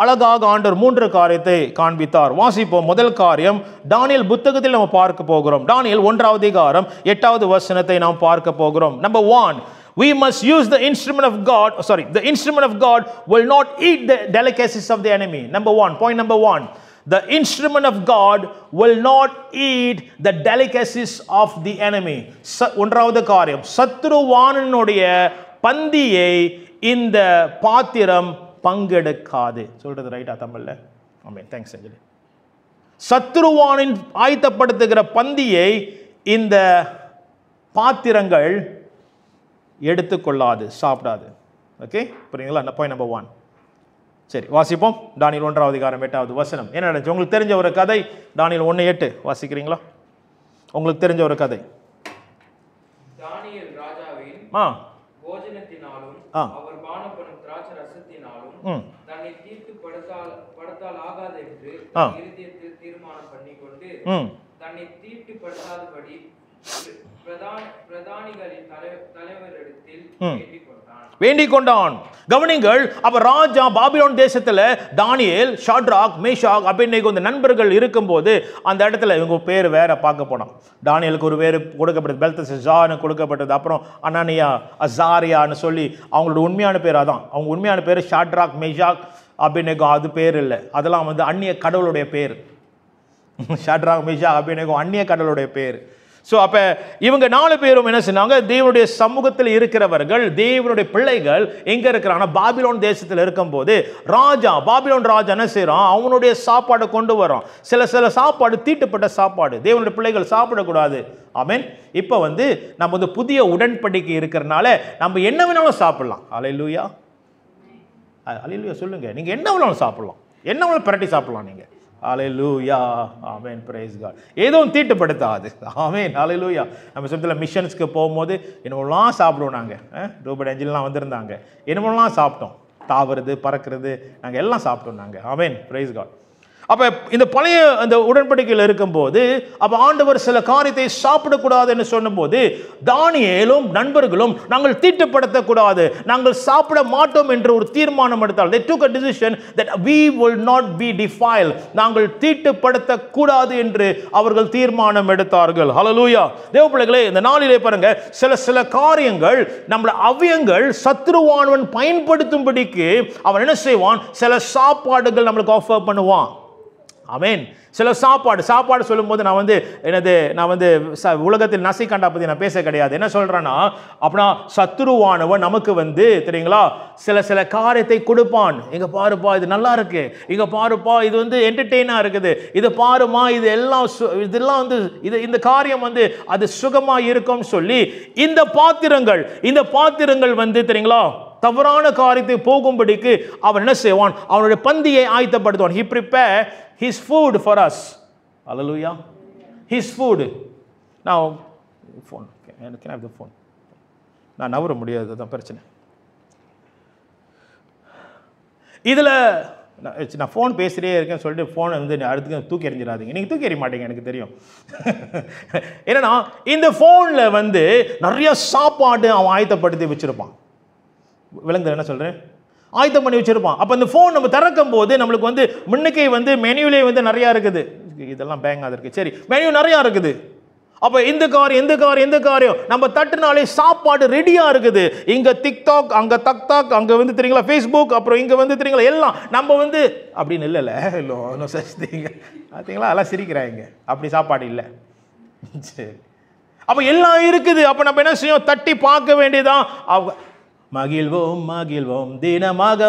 அழகாக ஆண்டவர் 3 காரியத்தை காண்பித்தார். வாசிப்போம். முதல் காரியம் தானியேல் புத்தகத்தில் நாம் பார்க்க போகிறோம். தானியேல் 1வது அதிகாரம் 8வது வசனத்தை நாம் பார்க்க போகிறோம். Number 1, we must use the instrument of God. The instrument of God will not eat the delicacies of the enemy. Number 1, point number 1, the instrument of God will not eat the delicacies of the enemy. ஒன்றாவது காரியம், சத்துருவானுடைய பந்தியை இந்த பாத்திரம் பங்கெடுக்காது. சொல்றது ரைட்டா தமிழ்ல? ஆமென். Thanks அஞ்சலி. சத்துருவானின் ஆயத்தப்படுத்துகிற பந்தியை இந்த பாத்திரங்கள் எடுத்துக்கொள்ளாது, சாப்பிடாது. ஓகே, புரியுங்களா? Point number 1. சரி, வாசிப்போம். தானியேல் 1வது அதிகாரம் 8வது வசனம். என்ன நடந்துச்சு? உங்களுக்கு தெரிஞ்ச ஒரு கதை. தானியேல் 1:8 வாசிக்கிறீங்களா? உங்களுக்கு தெரிஞ்ச ஒரு கதை. தானியேல் ராஜாவின் போஜனத்தினாலும் அவர் பானப்படும் திராட்சை ரசத்தினாலும் தன்னை தீர்த்து படுத்தால் ஆகாது என்று இருதயத்தில் தீர்மானம் பண்ணிக்கொண்டு தன்னை தீட்டுப்படுத்தாதபடி பிரதானிகளின் தலைவரிடத்தில் வேண்டிக் கொண்டான். கவனிங்கள். அப்ப ராஜா பாபிலோன் தேசத்துல தானியேல், ஷாட்ராக், மேஷாக், அபேத்நேகோ இந்த நண்பர்கள் இருக்கும்போது அந்த இடத்துல இவங்க பேர் வேற பார்க்க போனோம். தானியேலுக்கு ஒரு பேர் கொடுக்கப்பட்டது, பெல்தெஷார்னு கொடுக்கப்பட்டது. அப்புறம் அனனியா, அசாரியான்னு சொல்லி அவங்களோட உண்மையான பேர் அதான். அவங்க உண்மையான பேர் ஷாட்ராக், மேஷாக், அபேத்நேகோ. அது பேர் இல்லை, அதெல்லாம் அந்நிய கடவுளுடைய பேர். ஷாட்ராக், மேஷாக், அபேத்நேகோ அந்நிய கடவுளுடைய பேர். ஸோ அப்போ இவங்க 4 பேரும் என்ன சொன்னாங்க? தேவனுடைய சமூகத்தில் இருக்கிறவர்கள், தேவனுடைய பிள்ளைகள் எங்கே இருக்கிறாங்கன்னா பாபிலோன் தேசத்தில் இருக்கும்போது பாபிலோன் ராஜா என்ன செய்கிறான்? அவனுடைய சாப்பாடை கொண்டு வரான். சில சாப்பாடு தீட்டுப்பட்ட சாப்பாடு, தேவனுடைய பிள்ளைகள் சாப்பிடக்கூடாது. ஆமென். இப்போ நம்ம புதிய உடன்படிக்கை இருக்கிறனால நம்ம என்ன வேணாலும் சாப்பிடலாம். அல்லேலூயா, அல்லேலூயா சொல்லுங்க. நீங்கள் என்ன வேணாலும் சாப்பிடலாம், என்ன வேணாலும் பிரட்டி சாப்பிடலாம் நீங்கள். Hallelujah, amen. Praise God. எதுவும் தீட்டுப்படுத்தாது. ஆமென். ஹல்லேலூயா. நம்ம சமயத்தில் மிஷன்ஸ்க்கு போகும்போது என்னமெல்லாம் சாப்பிடுவோம். நாங்கள் ரூபர்ட் ஏஞ்சல்லாம் வந்திருந்தாங்க, என்னமெல்லாம் சாப்பிட்டோம். தாவறது பறக்கிறது நாங்கள் எல்லாம் சாப்பிட்டோம் நாங்கள். ஆமென், பிரைஸ் காட். அப்போ இந்த பழைய அந்த உடன்படிக்கையில் இருக்கும்போது அப்போ ஆண்டவர் சில காரியத்தை சாப்பிடக்கூடாதுன்னு சொன்னபோது தானியேலும் நண்பர்களும் நாங்கள் தீட்டுப்படுத்தக்கூடாது, நாங்கள் சாப்பிட மாட்டோம் என்று ஒரு தீர்மானம் எடுத்தால், they took a decision that we will not be defiled, நாங்கள் தீட்டுப்படுத்தக்கூடாது என்று அவர்கள் தீர்மானம் எடுத்தார்கள். ஹல்லேலூயா. தேவ பிள்ளைகளே, இந்த நாளிலே பாருங்க, சில காரியங்கள் நம்மள அவயங்கள் சத்ருவானவன் பயன்படுத்தும்படிக்கு அவன் என்ன செய்வான், சில சாப்பாடுகள் நம்மளுக்கு ஆஃபர் பண்ணுவான். ஆமென். சில சாப்பாடு சொல்லும்போது நான் வந்து உலகத்தில் நசைக்கண்டா பற்றி நான் பேச கிடையாது. என்ன சொல்கிறேன்னா, அப்படின்னா சத்துருவானவன் நமக்கு வந்து தெரியுங்களா சில காரியத்தை கொடுப்பான். இங்கே பாருப்பா இது நல்லா இருக்கு, இங்கே பாருப்பா இது வந்து என்டர்டெயினாக இருக்குது, இது பாருமா இதெல்லாம் வந்து இந்த காரியம் வந்து அது சுகமாக இருக்கும் சொல்லி இந்த பாத்திரங்கள் வந்து தெரியுங்களா தவறான காரியத்தை போகும்படிக்கு அவன் என்ன செய்வான், அவனுடைய பந்தியை ஆயத்தப்படுத்துவான். He prepare his food for us. Hallelujah. His food. Now phone. Can I have the phone? நான் நவர முடியாது, அதுதான் பிரச்சனை. இதில் நான் ஃபோன் பேசிட்டே இருக்கேன்னு சொல்லிட்டு ஃபோனை வந்து அடுத்து தூக்கி எறிஞ்சிடாதீங்க. நீங்கள் தூக்கி எறிய மாட்டீங்க, எனக்கு தெரியும். என்னன்னா இந்த ஃபோனில் வந்து நிறைய சாப்பாடு அவன் ஆயத்தப்படுத்தி வச்சுருப்பான். விளங்குது என்ன சொல்கிறேன், ஆயத்தம் பண்ணி வச்சுருப்பான். அப்போ இந்த ஃபோன் நம்ம திறக்கும் போது நம்மளுக்கு வந்து முன்னுக்கே வந்து மெனுவிலே வந்து நிறையா இருக்குது, இதெல்லாம் பேங்காக இருக்குது, சரி மெனு நிறையா இருக்குது. அப்போ இந்த காரியம் நம்ம தட்டுனாலே சாப்பாடு ரெடியாக இருக்குது. இங்கே டிக்டாக், அங்கே தக்தாக், அங்கே வந்து தெரியுங்களா ஃபேஸ்புக், அப்புறம் இங்கே வந்து தெரியுங்களா எல்லாம் நம்ம வந்து அப்படின்னு இல்லை சஸ்திங்க பார்த்தீங்களா, எல்லாம் சிரிக்கிறாங்க, அப்படி சாப்பாடு இல்லை. சரி, அப்போ எல்லாம் இருக்குது. அப்போ நம்ம என்ன செய்யும், தட்டி பார்க்க வேண்டியதான். மகிழ்வோம் தினமாக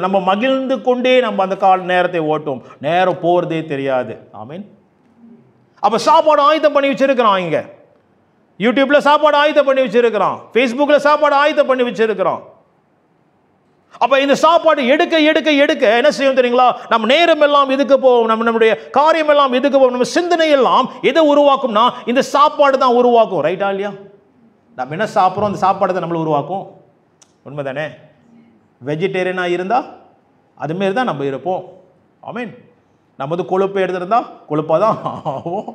நம்ம மகிழ்ந்து கொண்டே நம்ம அந்த கால நேரத்தை ஓட்டும், நேரம் போறதே தெரியாது. ஆமீன். அப்ப சாப்பாடு ஆயத்தம் பண்ணி வச்சிருக்கிறான், இங்க யூடியூப்ல சாப்பாடு ஆயத்தம் பண்ணி வச்சிருக்கிறான், ஃபேஸ்புக்ல சாப்பாடு ஆயத்தம் பண்ணி வச்சிருக்கிறான். அப்ப இந்த சாப்பாடு எடுக்க என்ன செய்யும் தெரியுங்களா, நம்ம நேரம் எல்லாம் எதுக்கு போவோம், நம்முடைய காரியம் எல்லாம் எதுக்கு போவோம், நம்ம சிந்தனை எல்லாம் எதை உருவாக்கும்னா இந்த சாப்பாடு தான் உருவாக்கும். ரைட்டா இல்லையா? நம்ம என்ன சாப்பிட்றோம், அந்த சாப்பாடு தான் நம்மளை உருவாக்கும். உண்மை தானே? வெஜிடேரியனாக இருந்தால் அதுமாரி தான் நம்ம இருப்போம். ஆமீன். நம்ம வந்து கொழுப்பு எடுத்துருந்தா கொழுப்பாக தான் ஆகும்.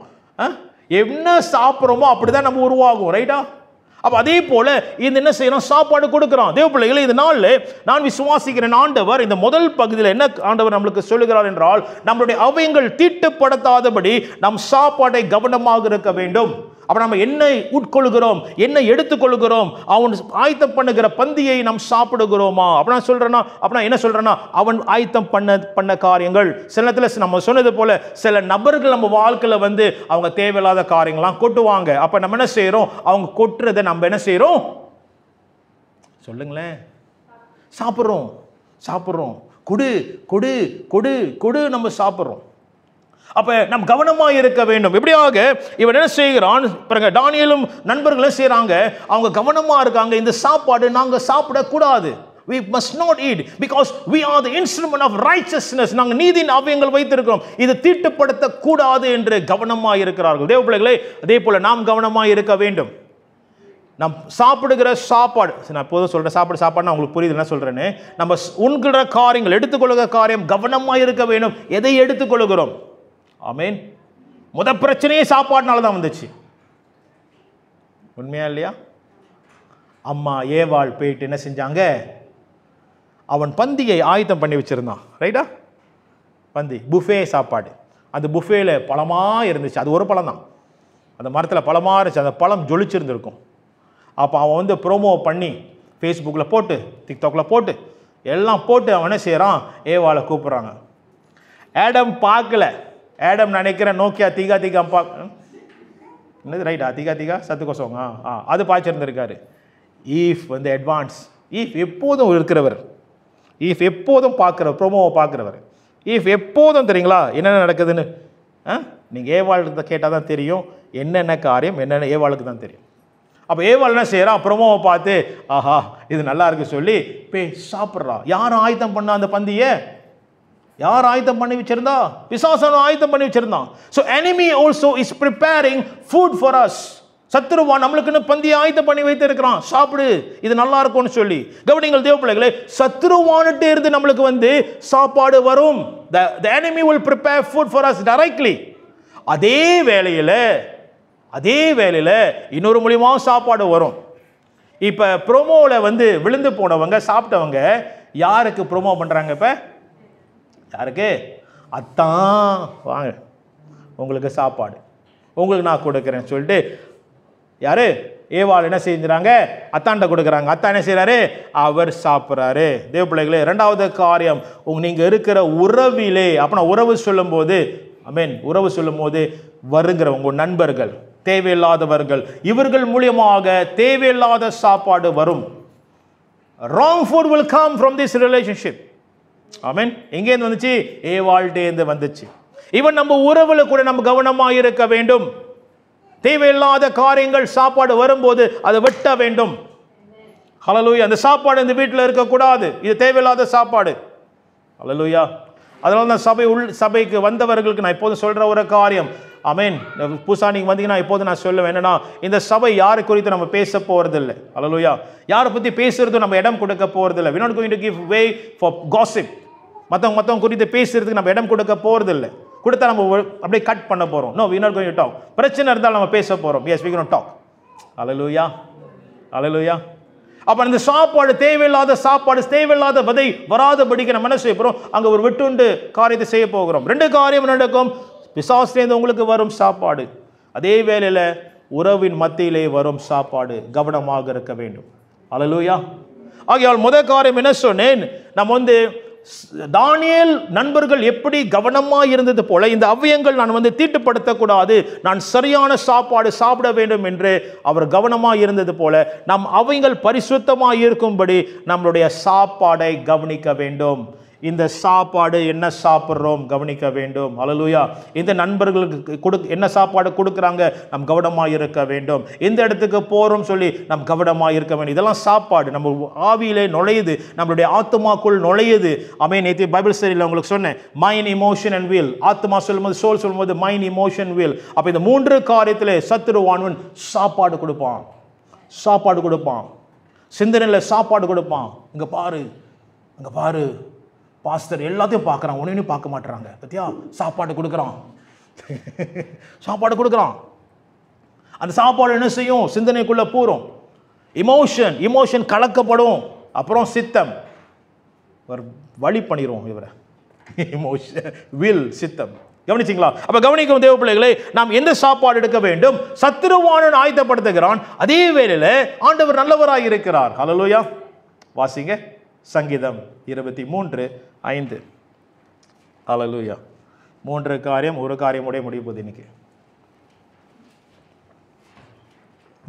என்ன சாப்பிட்றோமோ அப்படி தான் நம்ம உருவாகும். ரைட்டா? அப்போ அதே போல் இந்த என்ன செய்யணும், சாப்பாடு கொடுக்குறோம். தேவ பிள்ளைகளை, இந்த நாளில் நான் விசுவாசிக்கிறேன், ஆண்டவர் இந்த முதல் பகுதியில் என்ன ஆண்டவர் நம்மளுக்கு சொல்லுகிறார் என்றால், நம்மளுடைய அவயங்கள் தீட்டுப்படுத்தாதபடி நம் சாப்பாட்டை கவனமாக இருக்க வேண்டும். அப்போ நம்ம என்ன உட்கொள்கிறோம், என்ன எடுத்துக்கொள்கிறோம், அவன் ஆயத்தம் பண்ணுகிற பந்தியை நாம் சாப்பிடுகிறோமா? அப்படின்னா என்ன சொல்றேன்னா, அவன் ஆயத்தம் பண்ண காரியங்கள் சில நேரத்தில் நம்ம சொன்னது போல சில நபர்கள் நம்ம வாழ்க்கையில் வந்து அவங்க தேவையில்லாத காரியங்கள்லாம் கொட்டுவாங்க. அப்போ நம்ம என்ன செய்யறோம், அவங்க கொட்டுறதை நம்ம என்ன செய்யறோம் சொல்லுங்களேன், சாப்பிட்றோம். கொடு நம்ம சாப்பிட்றோம். அப்ப நாம் கவனமாக இருக்க வேண்டும். எப்படியாக இவன் என்ன செய்கிறான் பாருங்க, தானியேலும் நண்பர்களும் செய்றாங்க, அவங்க கவனமா இருக்காங்க. இந்த சாப்பாடு நாங்க சாப்பிடக்கூடாது. We must not eat because we are the instrument of righteousness. நாங்கள் நீதியின் அவயங்கள் வைத்திருக்கிறோம், இது தீட்டுப்படுத்த கூடாது என்று கவனமாக இருக்கிறார்கள். தேவ பிள்ளைகளே, அதே போல நாம் கவனமாக இருக்க வேண்டும். நாம் சாப்பிடுகிற சாப்பாடு, நான் எப்போதும் சொல்கிறேன் சாப்பாடு உங்களுக்கு புரியுது என்ன சொல்கிறேன்னு. நம்ம உண்கிற காரியங்கள், எடுத்துக்கொள்கிற காரியம் கவனமாக இருக்க வேண்டும். எதை எடுத்துக்கொள்கிறோம்? ஆமீன். பிரச்சனையே சாப்பாடுனால தான் வந்துச்சு. உண்மையா இல்லையா? அம்மா ஏவாள் போயிட்டு என்ன செஞ்சாங்க, அவன் பந்தியை ஆயத்தம் பண்ணி வச்சிருந்தான். ரைட்டா? பந்தி புஃபே சாப்பாடு. அந்த புஃபேல பழமாக இருந்துச்சு. அது ஒரு பழம் தான், அந்த மரத்தில் பழமாக இருந்துச்சு. அந்த பழம் ஜொலிச்சிருந்துருக்கும். அப்போ அவன் வந்து ப்ரோமோ பண்ணி ஃபேஸ்புக்கில் போட்டு, டிக்டாக்ல போட்டு, எல்லாம் போட்டு அவன் என்ன செய்கிறான், ஏவாளை கூப்பிட்றாங்க. ஆடம் பார்க்கல. ஆடம் நினைக்கிறேன் நோக்கியா தீகா என்னது ரைட்டா, தீகா சத்துக்கோசங்க அது பாய்ச்சிருந்திருக்காரு. ஈஃப் வந்து அட்வான்ஸ். ஈஃப் எப்போதும் இருக்கிறவர், ஈஃப் எப்போதும் பார்க்குறவர், ப்ரோமோவை பார்க்குறவர். ஈஃப் எப்போதும் தெரியுங்களா என்னென்ன நடக்குதுன்னு. நீங்கள் ஏவாளுக்கு கேட்டால் தான் தெரியும் என்னென்ன காரியம், என்னென்ன ஏவாளுக்கு தான் தெரியும். அப்போ ஏவாள் என்ன செய்யறான், ப்ரோமோவை பார்த்து ஆஹா இது நல்லா இருக்கு சொல்லி போய் சாப்பிட்றா. யாரும் ஆயத்தம் பண்ணா அந்த பந்தியை? யார் ஆயத்தம் பண்ணி வச்சிருந்தா? பிசாசான ஆயத்தம் பண்ணி வச்சிருந்தான். So enemy also is preparing food for us. சத்துருவான் நம்மளுக்குன்னு பந்தி ஆயத்தம் பண்ணி வைத்து இருக்கிறான், சாப்பிடு, இது நல்லா இருக்கும்னு சொல்லி. கவனிங்கள் தேவ பிள்ளைகளே, சத்துருவான்கிட்ட இருந்து நம்மளுக்கு வந்து சாப்பாடு வரும். The enemy will prepare food for us directly. அதே வேளையில இன்னொரு மூலியமா சாப்பாடு வரும். இப்ப ப்ரோமோல வந்து விழுந்து போனவங்க, சாப்பிட்டவங்க யாருக்கு ப்ரோமோ பண்றாங்க? இப்ப யாருக்கு? அத்தான் வாங்க உங்களுக்கு சாப்பாடு, உங்களுக்கு நான் கொடுக்குறேன்னு சொல்லிட்டு யாரு? ஏவாள் என்ன செஞ்சுறாங்க? அத்தாண்ட கொடுக்குறாங்க. அத்தா என்ன செய்யறாரு? அவர் சாப்பிட்றாரு. தேவ பிள்ளைகளே, இரண்டாவது காரியம், நீங்க இருக்கிற உறவிலே, அப்ப உறவு சொல்லும் போது உறவு சொல்லும் போது வருகிற உங்க நண்பர்கள், தேவையில்லாதவர்கள், இவர்கள் மூலியமாக தேவையில்லாத சாப்பாடு வரும். wrong food will come from this relationship. ஆமென். எங்கே இருந்து வந்துச்சு? ஏவாள்கிட்டே இருந்து வந்துச்சு. இவன் நம்ம உறவுல கூட நம்ம கவனமாக இருக்க வேண்டும். தேவையில்லாத காரியங்கள் சாப்பாடு வரும்போது அதை வெட்ட வேண்டும். ஹல்லேலூயா. அந்த சாப்பாடு இந்த வீட்டில் இருக்கக்கூடாது. இது தேவையில்லாத சாப்பாடு. ஹல்லேலூயா. அதனால தான் சபைக்கு வந்தவர்களுக்கு நான் இப்போது சொல்ற ஒரு காரியம், ஆமென். புதுசா நீங்க வந்தீங்கன்னா இப்போது நான் சொல்லுவேன் என்னன்னா, இந்த சபை யாரை குறித்து நம்ம பேச போறது இல்லை. ஹல்லேலூயா. யாரை பத்தி பேசுறது நம்ம இடம் கொடுக்க போறது இல்லை. we are not going to give way for gossip. மத்தவங்க குறித்து பேசுறதுக்கு நம்ம இடம் கொடுக்க போறது இல்லை. கொடுத்தா நம்ம அப்படியே கட் பண்ண போறோம். no, we are not going to talk. பிரச்சனை இருந்தால் நம்ம பேச போறோம். yes, we are going to talk. ஹல்லேலூயா. ஹல்லேலூயா. அப்ப அந்த சாப்பாடு தேவையில்லாத சாப்பாடு, தேவையில்லாத விதை வராதபடிக்கு நம்ம என்ன செய்ய போறோம்? அங்க ஒரு வெட்டுண்டு காரியத்தை செய்ய போகிறோம். ரெண்டு காரியம் நடக்கும். பிசாசிலிருந்து உங்களுக்கு வரும் சாப்பாடு, அதே வேளையில உறவின் மத்தியிலே வரும் சாப்பாடு. கவனமாக இருக்க வேண்டும். ஹல்லேலூயா. ஆகையால் முதல் காரியம் என்ன சொன்னேன்? நம்ம வந்து தானியேல் நண்பர்கள் எப்படி கவனமா இருந்தது போல இந்த அவ்வியங்கள் நான் வந்து தீட்டுப்படுத்தக்கூடாது, நான் சரியான சாப்பாடு சாப்பிட வேண்டும் என்று அவர் கவனமா இருந்தது போல நம் அவ்வியங்கள் பரிசுத்தமா இருக்கும்படி நம்மளுடைய சாப்பாடை கவனிக்க வேண்டும். இந்த சாப்பாடு என்ன சாப்பிட்றோம் கவனிக்க வேண்டும். ஹல்லேலூயா. இந்த நண்பர்களுக்கு என்ன சாப்பாடு கொடுக்குறாங்க நாம் கவனமாக இருக்க வேண்டும். இந்த இடத்துக்கு போகிறோம் சொல்லி நாம் கவனமாக இருக்க வேண்டும். இதெல்லாம் சாப்பாடு நம்ம ஆவியிலே நுழையுது, நம்மளுடைய ஆத்மாக்குள் நுழையுது. நேற்று பைபிள் ஸ்டடியில் உங்களுக்கு சொன்னேன், மைண்ட், இமோஷன் அண்ட் வில். ஆத்மா சொல்லும்போது, சோல் சொல்லும்போது மைண்ட், இமோஷன், வில். அப்போ இந்த மூன்று காரியத்தில் சத்துருவானவன் சாப்பாடு கொடுப்பான், சிந்தனையில் சாப்பாடு கொடுப்பான். இங்கே பாரு பாஸ்டர் எல்லாத்தையும் பார்க்குறான், ஒன்றையும் பார்க்க மாட்டுறாங்க, பத்தியா? சாப்பாடு கொடுக்குறான். அந்த சாப்பாடு என்ன செய்யும்? சிந்தனைக்குள்ள பூரும். இமோஷன் கலக்கப்படும். அப்புறம் சித்தம் வழி பண்ணிடுவோம் இவரை. இமோஷன், வில், சித்தம். கவனிச்சிங்களா? அப்ப கவனிக்கும் தேவ பிள்ளைகளே, நாம் எந்த சாப்பாடு எடுக்க வேண்டும்? சத்துருவானன் ஆயத்தப்படுத்துகிறான், அதே வேளையில ஆண்டவர் நல்லவராய் இருக்கிறார். ஹல்லேலூயா. வாசிங்க சங்கீதம் 23:5. ஹல்லேலூயா. மூன்று காரியம், ஒரு காரியம் உடைய முடிய போகுது இன்னைக்கு,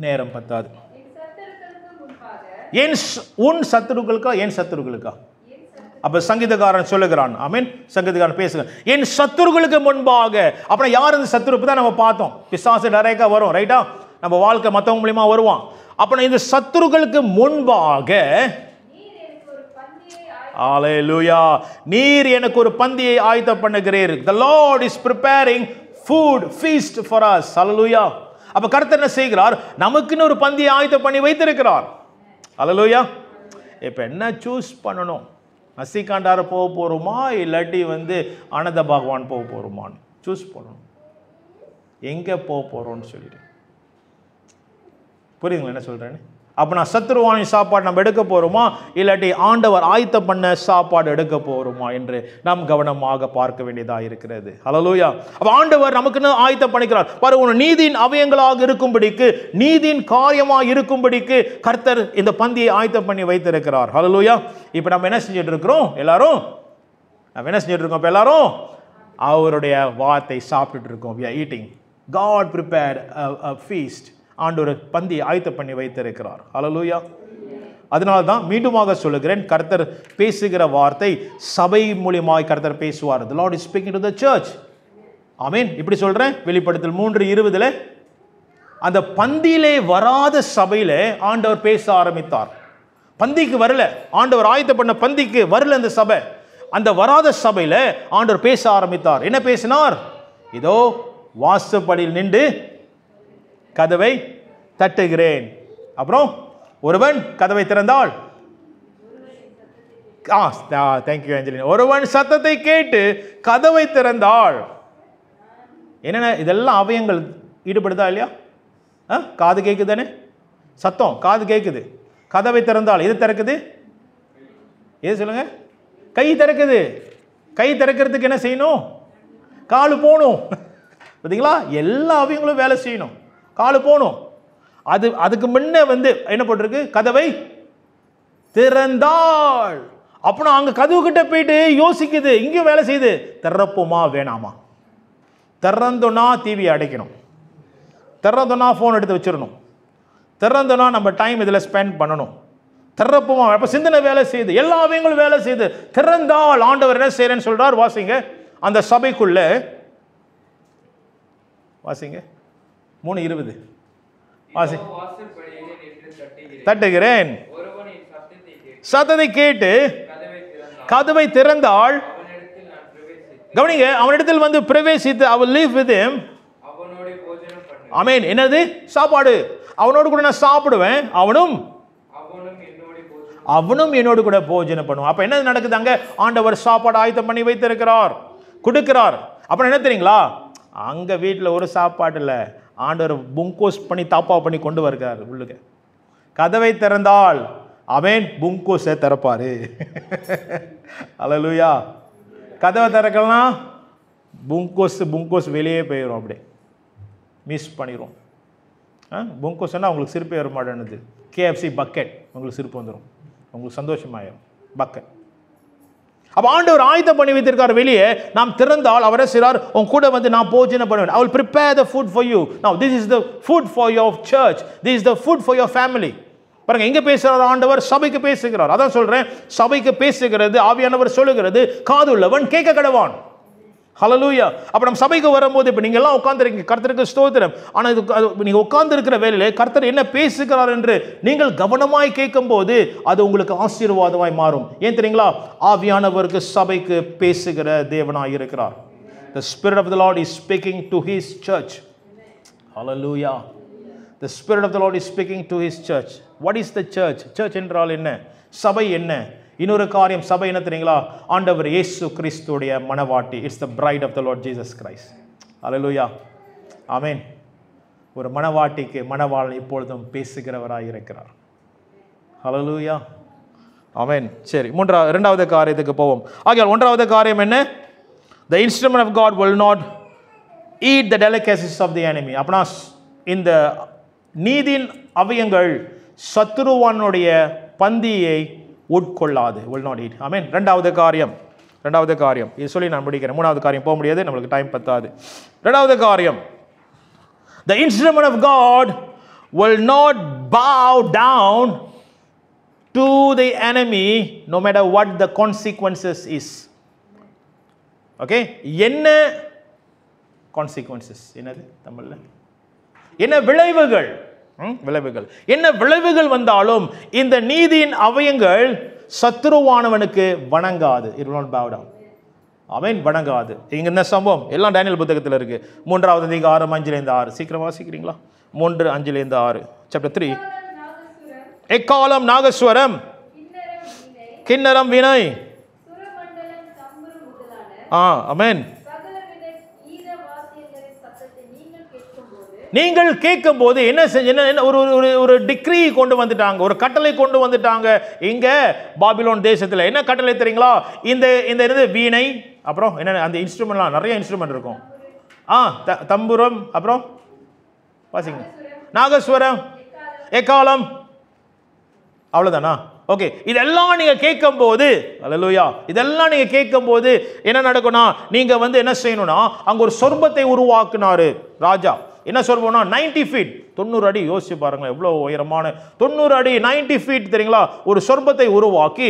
நேரம் பத்தாது. உன் சத்துருக்களுக்கா? என் சத்துருக்களுக்கா? அப்ப சங்கீதக்காரன் சொல்லுகிறான், ஆமென். சங்கீதக்காரன் பேசுங்க, என் சத்துருக்களுக்கு முன்பாக. அப்புறம் யார் இந்த சத்துரு? தான் நம்ம பார்த்தோம், பிசாசு டைரக்டா வரும், ரைட்டா? நம்ம வாழ்க்கை மற்றவங்க மூலியமா வருவான். அப்ப இந்த சத்துருக்களுக்கு முன்பாக, ஹல்லேலூயா, நீர் எனக்கு ஒரு பந்தியை ஆயத்தம் பண்ணுகிறீர். The Lord is preparing food feast for us. ஹல்லேலூயா. அப்ப கர்த்தர் என்ன செய்கிறார்? நமக்குன்னு ஒரு பந்தியை ஆயத்தம் பண்ணி வைத்திருக்கிறார். ஹல்லேலூயா. இப்ப என்ன சூஸ் பண்ணணும்? நசிகாண்டார போக போறோமா, இல்லாட்டி ஆனந்த பகவான் போக போறோமான்னு சூஸ் பண்ணணும். எங்க போக போறோம்னு சொல்லிட்டு புரியுதுங்களா என்ன சொல்றேன்னு? அப்போ நான் சத்துருவானி சாப்பாடு நம்ம எடுக்க போகிறோமா, இல்லாட்டி ஆண்டவர் ஆயத்தம் பண்ண சாப்பாடு எடுக்க போகிறோமா என்று நாம் கவனமாக பார்க்க வேண்டியதாக இருக்கிறது. ஹல்லேலூயா. அப்போ ஆண்டவர் நமக்குன்னு ஆயத்தம் பண்ணிக்கிறார். பாரு, உன் நீதியின் அவயங்களாக இருக்கும்படிக்கு, நீதியின் காரியமாக இருக்கும்படிக்கு கர்த்தர் இந்த பந்தியை ஆயத்தம் பண்ணி வைத்திருக்கிறார். ஹல்லேலூயா. இப்போ நம்ம என்ன செஞ்சுட்டு இருக்கிறோம்? எல்லாரும் அவருடைய வார்த்தை சாப்பிட்டுட்டு இருக்கோம். We are eating. God prepared a feast. ஆண்டவர் பந்தி ஆயத்தம் பண்ணி வைத்திருக்கிறார். ஹல்லேலூயா. அதனால தான் மீண்டுமாக சொல்லுகிறேன், கர்த்தர் பேசுகிற வார்த்தை சபை மூலியமாய் கர்த்தர் பேசுவார். The Lord is speaking to the church. ஆமென். இப்படி சொல்றேன், வெளிப்படுத்தல் 3:20 அந்த பந்தியிலே வராத சபையில ஆண்டவர் பேச ஆரம்பித்தார். பந்திக்கு வரல, ஆண்டவர் ஆயத்தம் பண்ண பந்திக்கு வரல அந்த சபை. அந்த வராத சபையில ஆண்டவர் பேச ஆரம்பித்தார். என்ன பேசினார்? இதோ வாசப்படியில் நின்று கதவை தட்டுகிறேன். அப்புறம் ஒருவன் கதவை திறந்தால், தேங்க்யூ ஆஞ்சலினா, ஒருவன் சத்தத்தை கேட்டு கதவை திறந்தால். என்னென்ன இதெல்லாம் அவயங்கள் ஈடுபடுதா இல்லையா? காது கேட்குதானே, சத்தம் காது கேட்குது. கதவை திறந்தால் எது திறக்குது? எது சொல்லுங்க? கை திறக்குது. கை திறக்கிறதுக்கு என்ன செய்யணும்? காலு போகணும். பார்த்தீங்களா? எல்லா அவயங்களும் வேலை செய்யணும், காலு போகணும். அதுக்கு முன்ன என்ன போட்டிருக்கு? கதவை திறந்தாள். அப்புறம் அங்க கதவு கிட்ட போயிட்டு யோசிக்குது, இங்கேயும் வேலை செய்யுது, திறப்போமா வேணாமா? திறந்தோன்னா டிவியை அடைக்கணும், திறந்தோன்னா ஃபோன் எடுத்து வச்சிடணும், திறந்தோன்னா நம்ம டைம் இதில் ஸ்பெண்ட் பண்ணணும். திறப்போமா? அப்போ சிந்தனை வேலை செய்யுது, எல்லா அவயங்களும் வேலை செய்யுது. திறந்தால் ஆண்டவர் என்ன செய்யறேன்னு சொல்றார். வாசிங்க அந்த சபைக்குள்ள, வாசிங்க 3:20. வாசி. தட்டுகிறேன், சத்தத்தை கேட்டு கதவை திறந்தால். கவனிங்க, அவனிடத்தில் பிரவேசித்து I will live with him. ஆமென். என்னது? சாப்பாடு. அவனோடு கூட நான் சாப்பிடுவேன், அவனும் என்னோடு கூட போஜனம் பண்ணுவான். அப்ப என்ன நடக்குது? அங்க ஆண்டவர் சாப்பாடு ஆயத்தம் பண்ணி வைத்திருக்கிறார், கொடுக்கிறார். அப்புறம் என்ன தெரியுங்களா? அங்க வீட்டில் ஒரு சாப்பாடு இல்லை, ஆண்டவர் புங்கோஸ் பண்ணி தாப்பா பண்ணி கொண்டு வருகிறார் உள்ளுக்கு. கதவை திறந்தால் அவன் புங்கோஸை திறப்பாரு. அல்லேலூயா. கதவை திறக்கலாம், புங்கோஸ் வெளியே போயிடும், அப்படியே மிஸ் பண்ணிடும். புங்கோஸ்னா உங்களுக்கு சிரிப்பு வர மாட்டேன்னுது. KFC பக்கெட் உங்களுக்கு சிரிப்பு வந்துடும், உங்களுக்கு சந்தோஷமாயிடும். பக்கெட். அப்போ ஆண்டவர் ஆயத்தம் பண்ணி வைத்திருக்கார் வெளியே. நாம் திறந்தால் அவரே சிறார் உன் கூட நான் போஜனம் பண்ணுவேன். I will prepare the food for you. Now this is the food for your church. This is the food for your family. பாருங்க, எங்க பேசுறார் ஆண்டவர்? சபைக்கு பேசுகிறார். அதான் சொல்றேன், சபைக்கு பேசுகிறது ஆவியானவர் சொல்லுகிறது, காதுள்ளவன் கேட்க கடவான். ஹல்லேலூயா. அப்ப நம்ம சபைக்கு வரும்போது, இப்ப நீங்க எல்லாம் உட்கார்ந்திருக்கீங்க, கர்த்தருக்கு ஸ்தோத்திரம். ஆனா இது நீங்க உட்கார்ந்து இருக்கிற வேளையிலே கர்த்தர் என்ன பேசுகிறார் என்று நீங்கள் கவனமாய் கேட்கும் போது அது உங்களுக்கு ஆசீர்வாதமாய் மாறும். ஏன் தெரியுங்களா? ஆவியானவருக்கு சபைக்கு பேசுகிற தேவனாய் இருக்கிறார். The Spirit of the Lord is speaking to His church. Hallelujah. The Spirit of the Lord is speaking to His church. What is the church? Church என்றால் என்ன? சபை என்ன? இன்னொரு காரியம், சபை என்ன தெரியுங்களா? ஆண்டவர் இயேசு கிறிஸ்துடைய மணவாட்டி. It's the bride of the Lord Jesus Christ. Hallelujah. Amen. ஒரு மணவாட்டிக்கு மணவாளன் இப்பொழுதும் பேசுகிறவராய் இருக்கிறார். ஹல்லேலூயா. ஆமென். சரி, இரண்டாவது காரியத்துக்கு போவோம். ஆகையால் ஒன்றாவது காரியம் என்ன? The instrument of God will not eat the delicacies of the enemy. அப்பனா இந்த நீதியின் அவயங்கள் சத்துருவானுடைய பந்தியை உட்கொள்ளாது. will not eat. ஆமென். இரண்டாவது காரியம் இது சொல்லி நான் முடிக்கிறேன். மூணாவது காரியம் போக முடியாது, நம்மளுக்கு டைம் பத்தாது. இரண்டாவது காரியம், the instrument of God will not bow down to the enemy no matter what the consequences is. Okay, என்ன consequences? என்னது தமிழ்ல? என்ன விளைவுகள்? என்ன விளைவுகள் வந்தாலும் இந்த நீதியின் அவயங்கள் சத்துருவானவனுக்கு வணங்காது. It will not bow down. ஆமென். வணங்காது. இங்க என்ன சம்பவம்? எல்லாம் டேனியல் புத்தகத்தில் இருக்கு. 3வது அதிகாரம் 5-6. சீக்கிரம் வாசிக்கிறீங்களா? 3:5-6. Chapter 3. எக்காலம் நாகஸ்வரம், கிண்ணரம் வீணை. ஆமென். நீங்கள் கேட்கும் போது என்ன ஒரு டிக்ரி கொண்டு வந்துட்டாங்க, ஒரு கட்டளை கொண்டு வந்துட்டாங்க. இங்க பாபிலோன் தேசத்துல என்ன கட்டளை தெரியுங்களா? இந்த வீணை, அப்புறம் என்ன அந்த இன்ஸ்ட்ருமெண்ட்லாம் நிறைய இன்ஸ்ட்ருமெண்ட் இருக்கும். தம்புரம், அப்புறம் வாசிங்க, நாகஸ்வரம், எக்காலம், அவ்வளவுதானா? ஓகே, இதெல்லாம் நீங்க கேட்கும் போது, அல்லேலூயா, இதெல்லாம் நீங்க கேட்கும் போது என்ன நடக்கும்னா, நீங்க என்ன செய்யணும்னா, அங்க ஒரு சொர்பத்தை உருவாக்குனாரு ராஜா. என்ன சொர்பம்னா 90 feet, 90 அடி. யோசிச்சு பாருங்க, எவ்வளவு உயரமான 90 அடி, 90 feet தெரியுங்களா? ஒரு சொர்பத்தை உருவாக்கி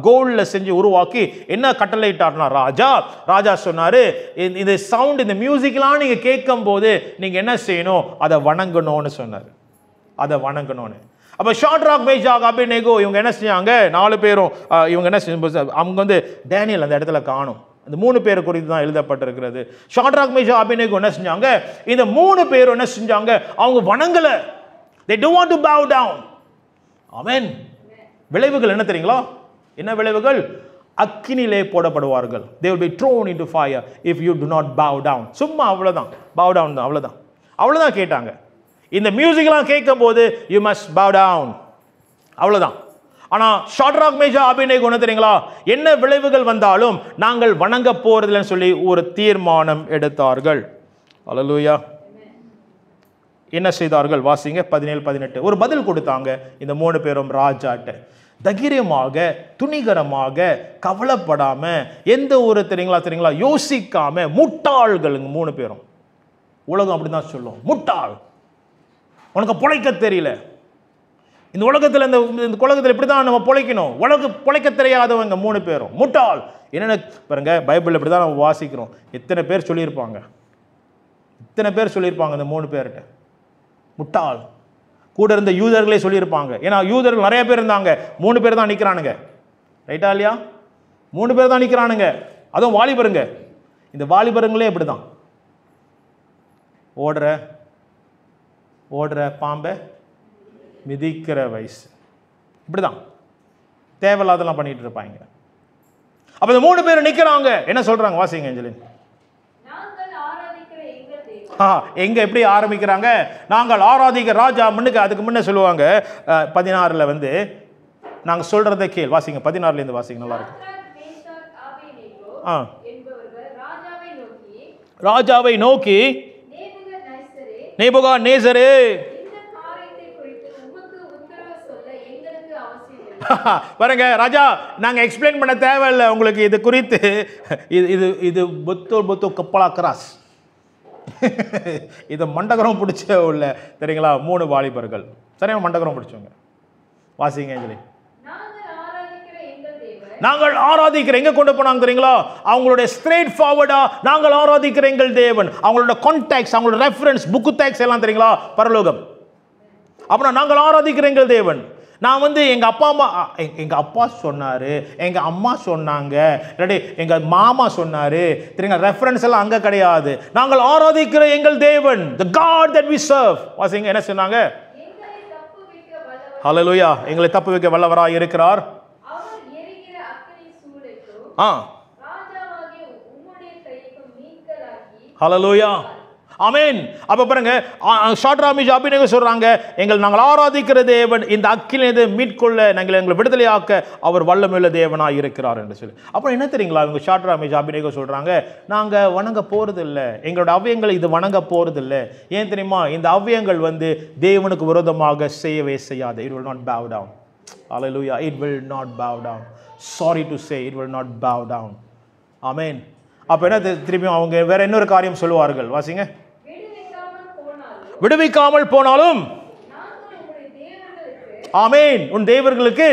கோல்ட்ல செஞ்சு உருவாக்கி என்ன கட்டளையிட்டார்னா ராஜா சொன்னாரு, இந்த சவுண்ட், இந்த மியூசிக்லாம் நீங்க கேட்கும் போது நீங்க என்ன செய்யணும்? அதை வணங்கணும்னு சொன்னாரு. அதை வணங்கணும்னு. அப்ப ஷாட்ராக், மேஷாக், அபேத்நேகோ இவங்க என்ன செஞ்சாங்க? 4 பேரும் இவங்க என்ன செஞ்சு, அவங்க டேனியல் அந்த இடத்துல காணும். இந்த 3 பேர் குறித்து தான் எழுதப்பட்டிருக்கிறது. ஷாட்ராக், மேஷாக், அபேத்நேகோ என்ன செஞ்சாங்க? இந்த 3 பேரும் என்ன செஞ்சாங்க? அவங்க வணங்கல. They don't want to bow down. Amen. விளைவுகள் என்ன தெரியுங்களா? என்ன விளைவுகள்? அக்கினிலே போடப்படுவார்கள். They will be thrown into fire if you do not bow down. சும்மா அவ்வளவுதான். bow down தான், அவ்வளவுதான். அவ்வளவுதான் கேட்டாங்க. இந்த மியூசிக்லாம் கேட்கும்போது you must bow down. அவ்வளவுதான். ஆனா ஷாட்ராக் மேஷாக் ஆபேத்நேகோ என்ன தெரியுங்களா? என்ன விளைவுகள் வந்தாலும் நாங்கள் வணங்க போறதில்லைன்னு சொல்லி ஒரு தீர்மானம் எடுத்தார்கள். அல்லேலூயா. என்ன செய்தார்கள்? வாசிங்க 17-18. ஒரு பதில் கொடுத்தாங்க இந்த 3 பேரும் ராஜாட்ட. தைரியமாக, துணிகரமாக, கவலைப்படாம, எந்த ஒரு தெரியுங்களா யோசிக்காம, முட்டாள்கள் 3 பேரும். உலகம் அப்படிதான் சொல்லும், முட்டாள், உனக்கு பொழைக்க தெரியல, இந்த உலகத்தில் இந்த உலகத்தில் இப்படி தான் நம்ம பொழைக்கணும், பொழைக்க தெரியாதவங்க 3 பேரும் முட்டாள். என்னென்ன பாருங்க, பைபிள் இப்படி தான் நம்ம வாசிக்கிறோம். எத்தனை பேர் சொல்லியிருப்பாங்க, இத்தனை பேர் சொல்லியிருப்பாங்க இந்த 3 பேர்கிட்ட முட்டாள். கூட இருந்த யூதர்களே சொல்லியிருப்பாங்க. ஏன்னா யூதர்கள் நிறைய பேர் இருந்தாங்க, 3 பேர் தான் நிற்கிறானுங்க. ரைட்டா இல்லையா? 3 பேர் தான் நிற்கிறானுங்க, அதுவும் வாலிபருங்க. இந்த வாலிபருங்களே இப்படி தான் ஓடுற பாம்பை மிதிக்கிற வயசு, இப்படிதான் தேவையில்லாதெல்லாம் பண்ணிட்டு இருப்பாங்க. அப்ப இந்த 3 பேர் நிக்கிறாங்க, என்ன சொல்றாங்க? வாசிங்க ஏஞ்சலின். எங்க எப்படி ஆரம்பிக்கிறாங்க? நாங்கள் ஆராதிக்கிற ராஜா. முன்னுக்கு அதுக்கு முன்ன சொல்லுவாங்க 16ல வந்து நாங்க சொல்றதை கேள். வாசிங்க 16ல இருந்து வாசிங்க, நல்லா இருக்கும். ராஜாவை நோக்கி நேபுகாத்நேசரே, பாருங்க ராஜா, நாங்க எக்ஸ்பிளைன் பண்ண தேவையில்லை உங்களுக்கு இது குறித்து. இது இது பொத்து கப்பலா கிராஸ், இது மண்டகரம் பிடிச்ச உள்ள தெரியுங்களா 3 வாலிபர்கள், சரியா மண்டகரம் பிடிச்சவங்க. வாசிங்க ஏஞ்சலி. நாங்கள் ஆராதிக்கிற எங்க கொண்டு போனாங்க தெரியுங்களா? அவங்களுடைய ஸ்ட்ரெயிட் ஃபார்வர்டா நாங்கள் ஆராதிக்கிற எங்கள் தேவன், அவங்களோட கான்டாக்ட்ஸ், அவங்களோட ரெஃபரன்ஸ், புக்கு டேக்ஸ் எல்லாம் தெரியுங்களா? பரலோகம். அப்புறம் நாங்கள் ஆராதிக்கிற எங்கள் தேவன். நான் வந்து எங்க அப்பா சொன்னாரு, எங்க அம்மா சொன்னாங்க, எங்க மாமா சொன்னாரு, தெரியுங்க ரெஃபரன்ஸ் எல்லாம் அங்க கிடையாது. நாங்கள் ஆராதிக்கிற எங்கள் தேவன், the God that we serve. வாசிங்க என்ன சொன்னாங்க? ஹல்லேலூயா. எங்களை தப்பு வைக்க வல்லவராய் இருக்கிறார். ஹல்லேலூயா. ஆமென். அப்ப பாருங்க, ஷாட்ராக் மேஷாக் ஆபேத்நேகோ சொல்றாங்க, நாங்கள் ஆராதிக்கிற தேவன் இந்த அக்கினியிலிருந்து மீட்கொள்ள, எங்களை விடுதலையாக்க அவர் வல்லமையுள்ள தேவனாய் இருக்கிறார் என்று சொல்லி. அப்புறம் என்ன தெரியுங்களா, இவங்க ஷாட்ராக் மேஷாக் ஆபேத்நேகோ சொல்றாங்க, நாங்க வணங்க போறது இல்லை, எங்களோட அவ்வியங்கள் இது வணங்க போறது இல்லை. ஏன் தெரியுமா? இந்த அவ்வியங்கள் வந்து தேவனுக்கு விரோதமாக செய்யவே செய்யாது. It will not bow down. Hallelujah. It will not bow down. Sorry to say, it will not bow down. Amen. அப்ப என்ன திரும்பியும் அவங்க வேற இன்னொரு காரியம் சொல்லுவார்கள். வாசிங்க. விடுவிக்காமல் போனாலும் ஆமென் உன் தேவர்களுக்கு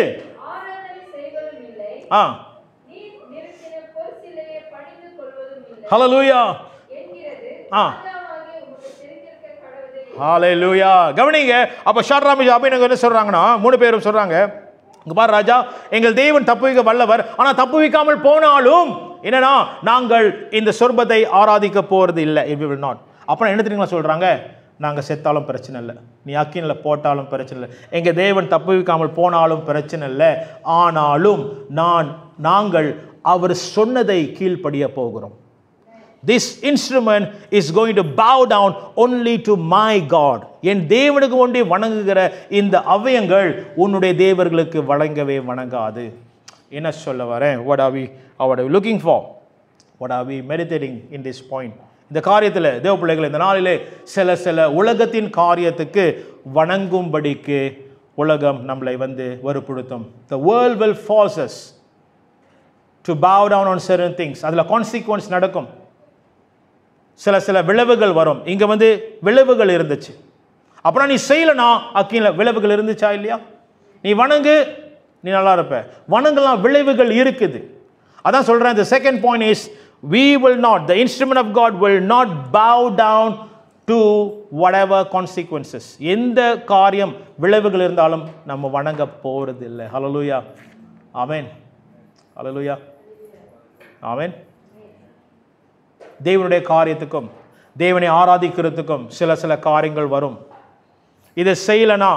ஹல்லேலூயா. ஹல்லேலூயா. கவனிங்க. அப்ப ஷாட்ராக் மேஷாக் ஆபேத்நேகோ என்ன சொல்றாங்கன்னா, 3 பேரும் சொல்றாங்க, இங்க பாரு ராஜா, எங்கள் தேவன் தப்புவிக்க வல்லவர், ஆனா தப்புவிக்காமல் போனாலும் என்னன்னா நாங்கள் இந்த சொர்பத்தை ஆராதிக்க போறது இல்லை. It will not. அப்புறம் என்ன தெரியுங்களா சொல்றாங்க? நாங்க செத்தாலும் பிரச்சனை இல்லை, நீ அக்கினில போட்டாலும் பிரச்சனை இல்லை, எங்க தேவன் தப்புவிக்காமல் போனாலும் பிரச்சனை இல்லை, ஆனாலும் நாங்கள் அவர் சொன்னதை கீழ்ப்படிய போகிறோம். This instrument is going to bow down only to my God. என் தேவனுக்கு ஒன்றே வணங்குகிற இந்த அவயங்கள் உன்னுடைய தேவர்களுக்கு வணங்காது. என்ன சொல்ல வரேன்? What are we looking for? What are we meditating in this point? இந்த காரியத்தில் தேவ பிள்ளைகள் இந்த நாளிலே சில உலகத்தின் காரியத்துக்கு வணங்கும்படிக்கு உலகம் நம்மளை வந்து வற்புறுத்தும். The world will force us to bow down on certain things. அதில் consequence நடக்கும், சில விளைவுகள் வரும். இங்க வந்து விளைவுகள் இருந்துச்சு, அப்புறம் நீ செய்யலனா அக்கில விளைவுகள் இருந்துச்சா இல்லையா? நீ வணங்கு, நீ நல்லா இருப்ப. வணங்கலாம், விளைவுகள் இருக்குது. அதான் சொல்றேன். the second point is we will not, the instrument of God will not bow down to whatever consequences. எந்த காரியம் விளைவுகள் இருந்தாலும் நம்ம வணங்க போறது இல்லை. ஹல்லேலூயா. ஆமென். ஹல்லேலூயா. ஆமென். தேவனுடைய காரியத்துக்கும் தேவனை ஆராதிக்கிறதுக்கும் சில காரியங்கள் வரும். இதை செய்யலைனா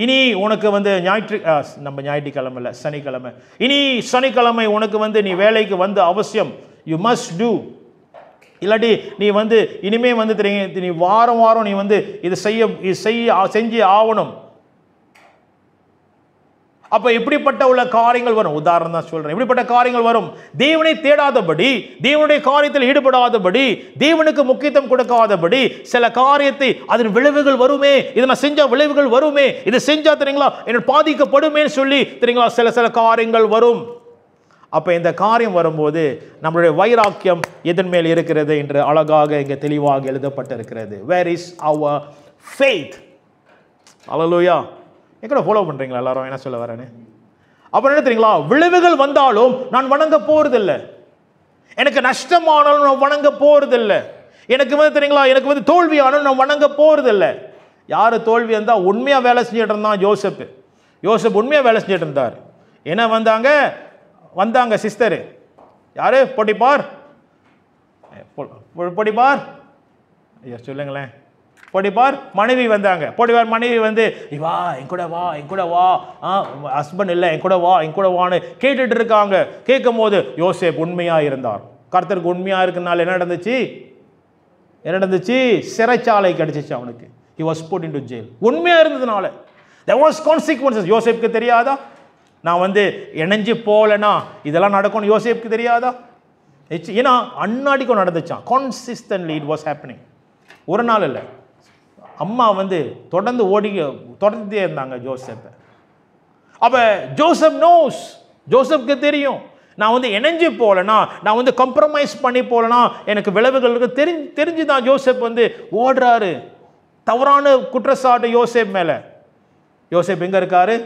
இனி உனக்கு வந்து ஞாயிற்றுக்கிழமை இல்லை, சனிக்கிழமை, இனி சனிக்கிழமை உனக்கு வந்து நீ வேலைக்கு வந்து அவசியம், யூ மஸ்ட் டூ. இல்லாட்டி நீ வந்து இனிமே வந்து நீ வாரம் வாரம் நீ வந்து இதை செஞ்சு ஆகணும். அப்ப எப்படிப்பட்ட உள்ள காரியங்கள் வரும்? உதாரணம் தான் சொல்றேன். எப்படிப்பட்ட காரியங்கள் வரும்? தேவனை தேடாதபடி, தேவனுடைய காரியத்தில் ஈடுபடாதபடி, தேவனுக்கு முக்கியத்துவம் கொடுக்காதபடி சில காரியத்தை அதன் விளைவுகள் வருமே, இதை நான் செஞ்சா விளைவுகள் வருமே, இதை செஞ்சா தெரியுங்களா என்ன பாதிக்கப்படுமே சொல்லி தெரியுங்களா சில காரியங்கள் வரும். அப்ப இந்த காரியம் வரும்போது நம்மளுடைய வைராக்கியம் எதன் மேல் இருக்கிறது என்று அழகாக இங்கே தெளிவாக எழுதப்பட்டிருக்கிறது. Where is our faith? Hallelujah. எங்கூட ஃபாலோ பண்றீங்களா எல்லாரும் என்ன சொல்ல வரேன்னு? அப்ப என்ன தெரியுங்களா, விளைவுகள் வந்தாலும் நான் வணங்க போறதில்லை, எனக்கு நஷ்டமானாலும் நான் வணங்க போறதில்லை, எனக்கு வந்து தெரியுங்களா எனக்கு வந்து தோல்வி ஆனாலும் நான் வணங்க போறதில்லை. யாரு தோல்வி இருந்தா உண்மையா வேலை செஞ்சுட்டு இருந்தான் யோசேப் உண்மையா வேலை செஞ்சுட்டு இருந்தார். என்ன வந்தாங்க சிஸ்டர், யாரு? பொட்டிபார் ஐயா சொல்லுங்களேன். பொட்டிபார் மனைவி வந்தாங்க. பொட்டிபார் மனைவி வந்து வா என் கூட வா ஹஸ்பண்ட் இல்லை என் கூட வான்னு கேட்டுட்டு இருக்காங்க. கேட்கும் போது யோசேப் உண்மையா இருந்தார். கர்த்தருக்கு உண்மையா இருக்குனால என்ன நடந்துச்சு? சிறைச்சாலை கிடைச்சிச்சு அவனுக்கு. he was put into jail. உண்மையா இருந்ததுனால there was consequences. யோசேப்புக்கு தெரியாதா? நான் வந்து இணைஞ்சு போலனா இதெல்லாம் நடக்கும் யோசேப்புக்கு தெரியாதா? ஏன்னா அன்னாடிக்கும் நடந்துச்சான். கான்சிஸ்டன்ட்லி இட் வாஸ் ஹேப்பனிங். ஒரு நாள் இல்லை, அம்மா வந்து தொடர்ந்தே இருந்தாங்க ஜோசப். அப்ப ஜோசப் நோஸ், ஜோசப்க்கு தெரியும் நான் வந்து இணைஞ்சு போலனா, நான் வந்து கம்ப்ரமைஸ் பண்ணி போலனா எனக்கு விளைவுகளுக்கு தெரிஞ்சுதான் ஜோசப் வந்து ஓடுறாரு. தவறான குற்றச்சாட்டு யோசேப் மேல. யோசேப் எங்க இருக்காரு?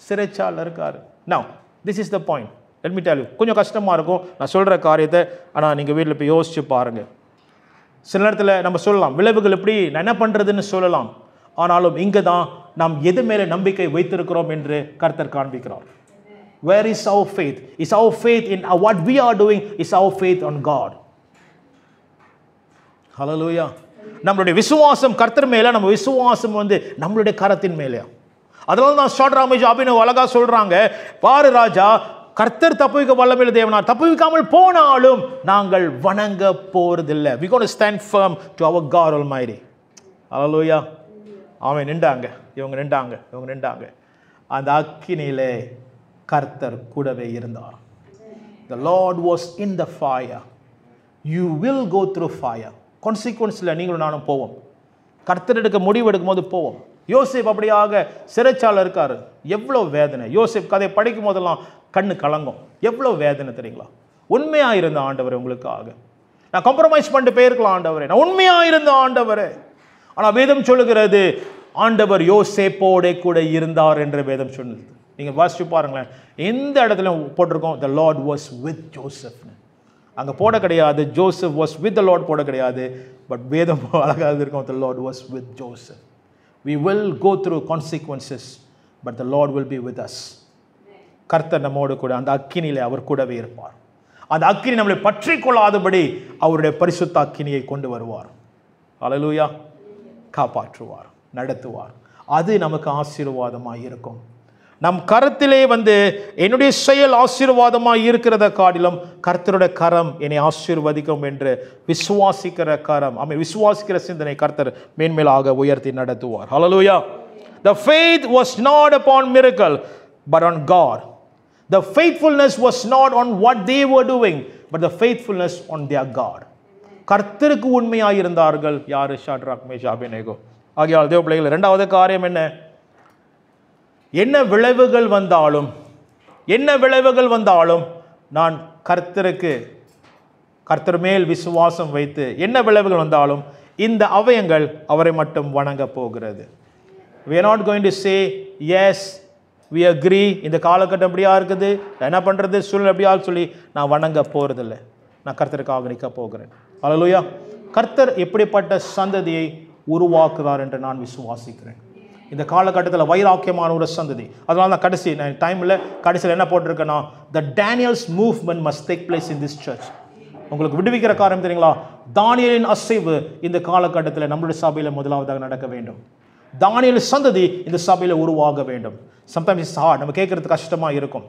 சிறைச்சாலையில் இருக்காரு. Now this is the point. Let me tell you, கொஞ்சம் கஷ்டமா இருக்கும் நான் சொல்ற காரியத்தை, ஆனா நீங்க வீட்டில் போய் யோசிச்சு பாருங்க. சில நேரத்தில் நம்ம சொல்லலாம் விளைவுகள் எப்படி நான் என்ன பண்றதுன்னு சொல்லலாம். ஆனாலும் இங்கே தான் நாம் எது மேலே நம்பிக்கை வைத்திருக்கிறோம் என்று கர்த்தர் காண்பிக்கிறார். Where is our faith? Is our faith in what we are doing? Is our faith on God? Hallelujah. நம்மளுடைய விசுவாசம் கர்த்தர் மேல, நம்ம விசுவாசம் வந்து நம்மளுடைய கரத்தின் மேலே. அதனால தான் ஷாட்ராக் மேஷாக் ஆபேத்நேகோ அழகா சொல்றாங்க, பாரு ராஜா, கர்த்தர் தப்புவிக்க வல்லமையுள்ள தேவனார், தப்புவிக்காமல் போனாலும் நாங்கள் வணங்க போறதில்லை. we going to stand firm to our God Almighty. Hallelujah. அவன் நின்றாங்க, இவங்க நின்றாங்க. அந்த அக்கினியிலே கர்த்தர் கூடவே இருந்தார். the Lord was in the fire. you will go through fire. கான்சிக்வன்ஸ்ல நீங்களும் நானும் போவோம். கர்த்தர் எடுக்க முடிவு எடுக்கும் போது போவோம். யோசேப் அப்படியாக சிறைச்சாலை இருக்காரு. எவ்வளவு வேதனை! யோசேப் கதை படிக்கும் போதெல்லாம் கண்ணு கலங்கும். எவ்வளவு வேதனை தெரியுங்களா? உண்மையா இருந்த ஆண்டவரே உங்களுக்காக நான் காம்ப்ரமைஸ் பண்ணிட்டு போயிருக்கலாம் ஆண்டவரே, நான் உண்மையா இருந்த ஆண்டவரே. ஆனா வேதம் சொல்லுகிறது ஆண்டவர் யோசேப்போட கூட இருந்தார் என்று வேதம் சொன்னது. நீங்க வாசிச்சு பாருங்களேன், எந்த இடத்துல போட்டிருக்கோம் the Lord was with Joseph. அங்க போட கிடையாது Joseph was with the Lord போட கிடையாது. பட் வேதம் அழகாக இருக்கும் the Lord was with Joseph. We will go through consequences, but the Lord will be with us. கர்த்தர் நம்மோடு கூட அந்த அக்கினியிலே அவர் கூடவே இருப்பார். அந்த அக்கினி நம்மளை பற்றி கொள்ளாதபடி அவருடைய பரிசுத்த அக்கினியை கொண்டு வருவார். ஹல்லேலூயா. காப்பாற்றுவார், நடத்துவார். அது நமக்கு ஆசீர்வாதமாய் இருக்கும். நம் கரத்திலே வந்து என்னுடைய செயல் ஆசீர்வாதமாய் இருக்கிறத காட்டிலும் கர்த்தருடைய கரம் என்னை ஆசீர்வதிக்கும் என்று விசுவாசிக்கிற கரம், விசுவாசிக்கிற சிந்தனை கர்த்தர் மேன்மேலாக உயர்த்தி நடத்துவார். ஹல்லேலூயா. The faith was not upon miracle but on God. The faithfulness was not on what they were doing but the faithfulness on their God. கர்த்தருக்கு உண்மையாய் இருந்தார்கள். யாரு? Shadrach Meshach Abednego. ஆகையால் தேவ பிள்ளைகள், இரண்டாவது காரியம் என்ன விளைவுகள் வந்தாலும் நான் கர்த்தர் மேல் விசுவாசம் வைத்து என்ன விளைவுகள் வந்தாலும் இந்த அவயங்கள் அவரை மட்டும் வணங்க போகிறது. we are not going to say yes we agree, இந்த காலகட்டம் எப்படியா இருக்குது, என்ன பண்றது, சூழ்நிலை எப்படியா சொல்லி நான் வணங்க போறதில்லை. நான் கர்த்தருக்காக நிற்க போகிறேன். ஹல்லேலூயா. கர்த்தர் எப்படிப்பட்ட சந்ததியை உருவாக்குறார் என்று நான் விசுவாசிக்கிறேன். இந்த காலகட்டத்தில் வைராக்கியமான ஒரு சந்ததி. அதனால தான் கடைசியில் என்ன போட்டிருக்கேன்னா, the Daniel's movement must take place in this church. உங்களுக்கு விடுவிக்கிற காரியம் தெரியுங்களா? தானியேலின் அசைவு இந்த காலகட்டத்தில் நம்மளுடைய சபையில் முதலாவதாக நடக்க வேண்டும். தானியேல் சந்ததி இந்த சபையில் உருவாக வேண்டும். சம்டைம்ஸ் இட்ஸ் ஹார்ட், நம்ம கேட்கறது கஷ்டமாக இருக்கும்.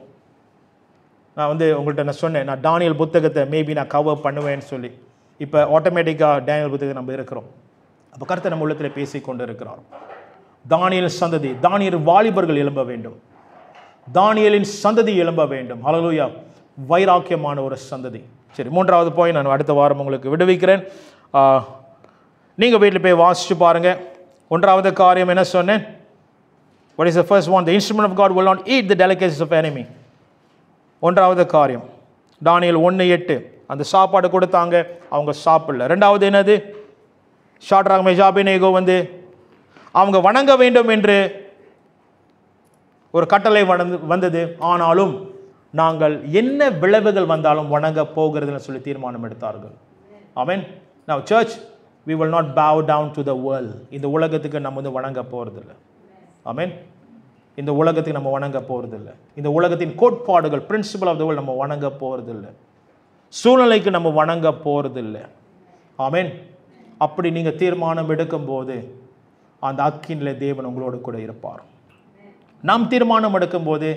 நான் உங்கள்கிட்ட நான் சொன்னேன், நான் தானியேல் புத்தகத்தை மேபி நான் கவர் பண்ணுவேன்னு சொல்லி. இப்போ ஆட்டோமேட்டிக்காக தானியேல் புத்தகம் நம்ம இருக்கிறோம். அப்போ கர்த்தர் நம்ம உள்ளத்தில் பேசி கொண்டு இருக்கிறார். தானியேல் சந்ததி, தானியேல் வாலிபர்கள் எழும்ப வேண்டும், தானியேலின் சந்ததி எழும்ப வேண்டும். ஹல்லேலூயா. வைராக்கியமான ஒரு சந்ததி. சரி, மூன்றாவது பாயிண்ட் நான் அடுத்த வாரம் உங்களுக்கு விடுவிக்கிறேன். நீங்கள் வீட்டில் போய் வாசிச்சு பாருங்கள். ஒன்றாவது காரியம் என்ன சொன்னேன்? What is the first one? The instrument of God will not eat the delicacies of enemy. ஒன்றாவது காரியம் தானியேல் 1:8 அந்த சாப்பாடு கொடுத்தாங்க, அவங்க சாப்பிடல. ரெண்டாவது என்னது? ஷாட்ராக் மேஷாக் அபேத்நேகோ அவங்க வணங்க வேண்டும் என்று ஒரு கட்டளை வந்தது. ஆனாலும் நாங்கள் என்ன விளைவுகள் வந்தாலும் வணங்க போகிறதுன்னு சொல்லி தீர்மானம் எடுத்தார்கள். ஆமென். Now church, we will not bow down to the world. இந்த உலகத்துக்கு நம்ம வணங்க போகிறதில்லை. ஆமென். இந்த உலகத்துக்கு நம்ம வணங்க போகிறதில்லை. இந்த உலகத்தின் கோட்பாடுகள், பிரின்சிபல் ஆஃப் த வேர்ல்ட் நம்ம வணங்க போகிறதில்லை. சூழ்நிலைக்கு நம்ம வணங்க போகிறதில்லை. ஆமென். அப்படி நீங்கள் தீர்மானம் எடுக்கும்போது அந்த அக்கினிலே தேவன் உங்களோடு கூட இருப்பார். நாம் தீர்மானம் எடுக்கும்போது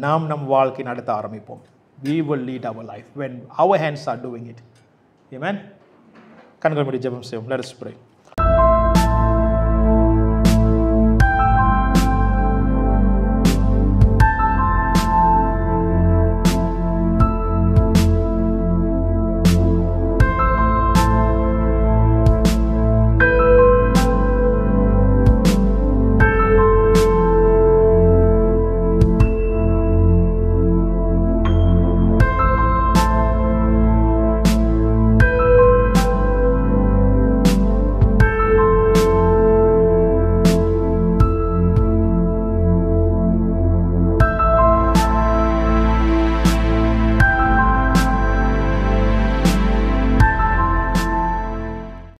நாம் நம் வாழ்க்கை நடத்த ஆரம்பிப்போம். We will lead our life when our hands are doing it. Amen. கண்கள் மூடி ஜெபம் செய்வோம். Let us pray.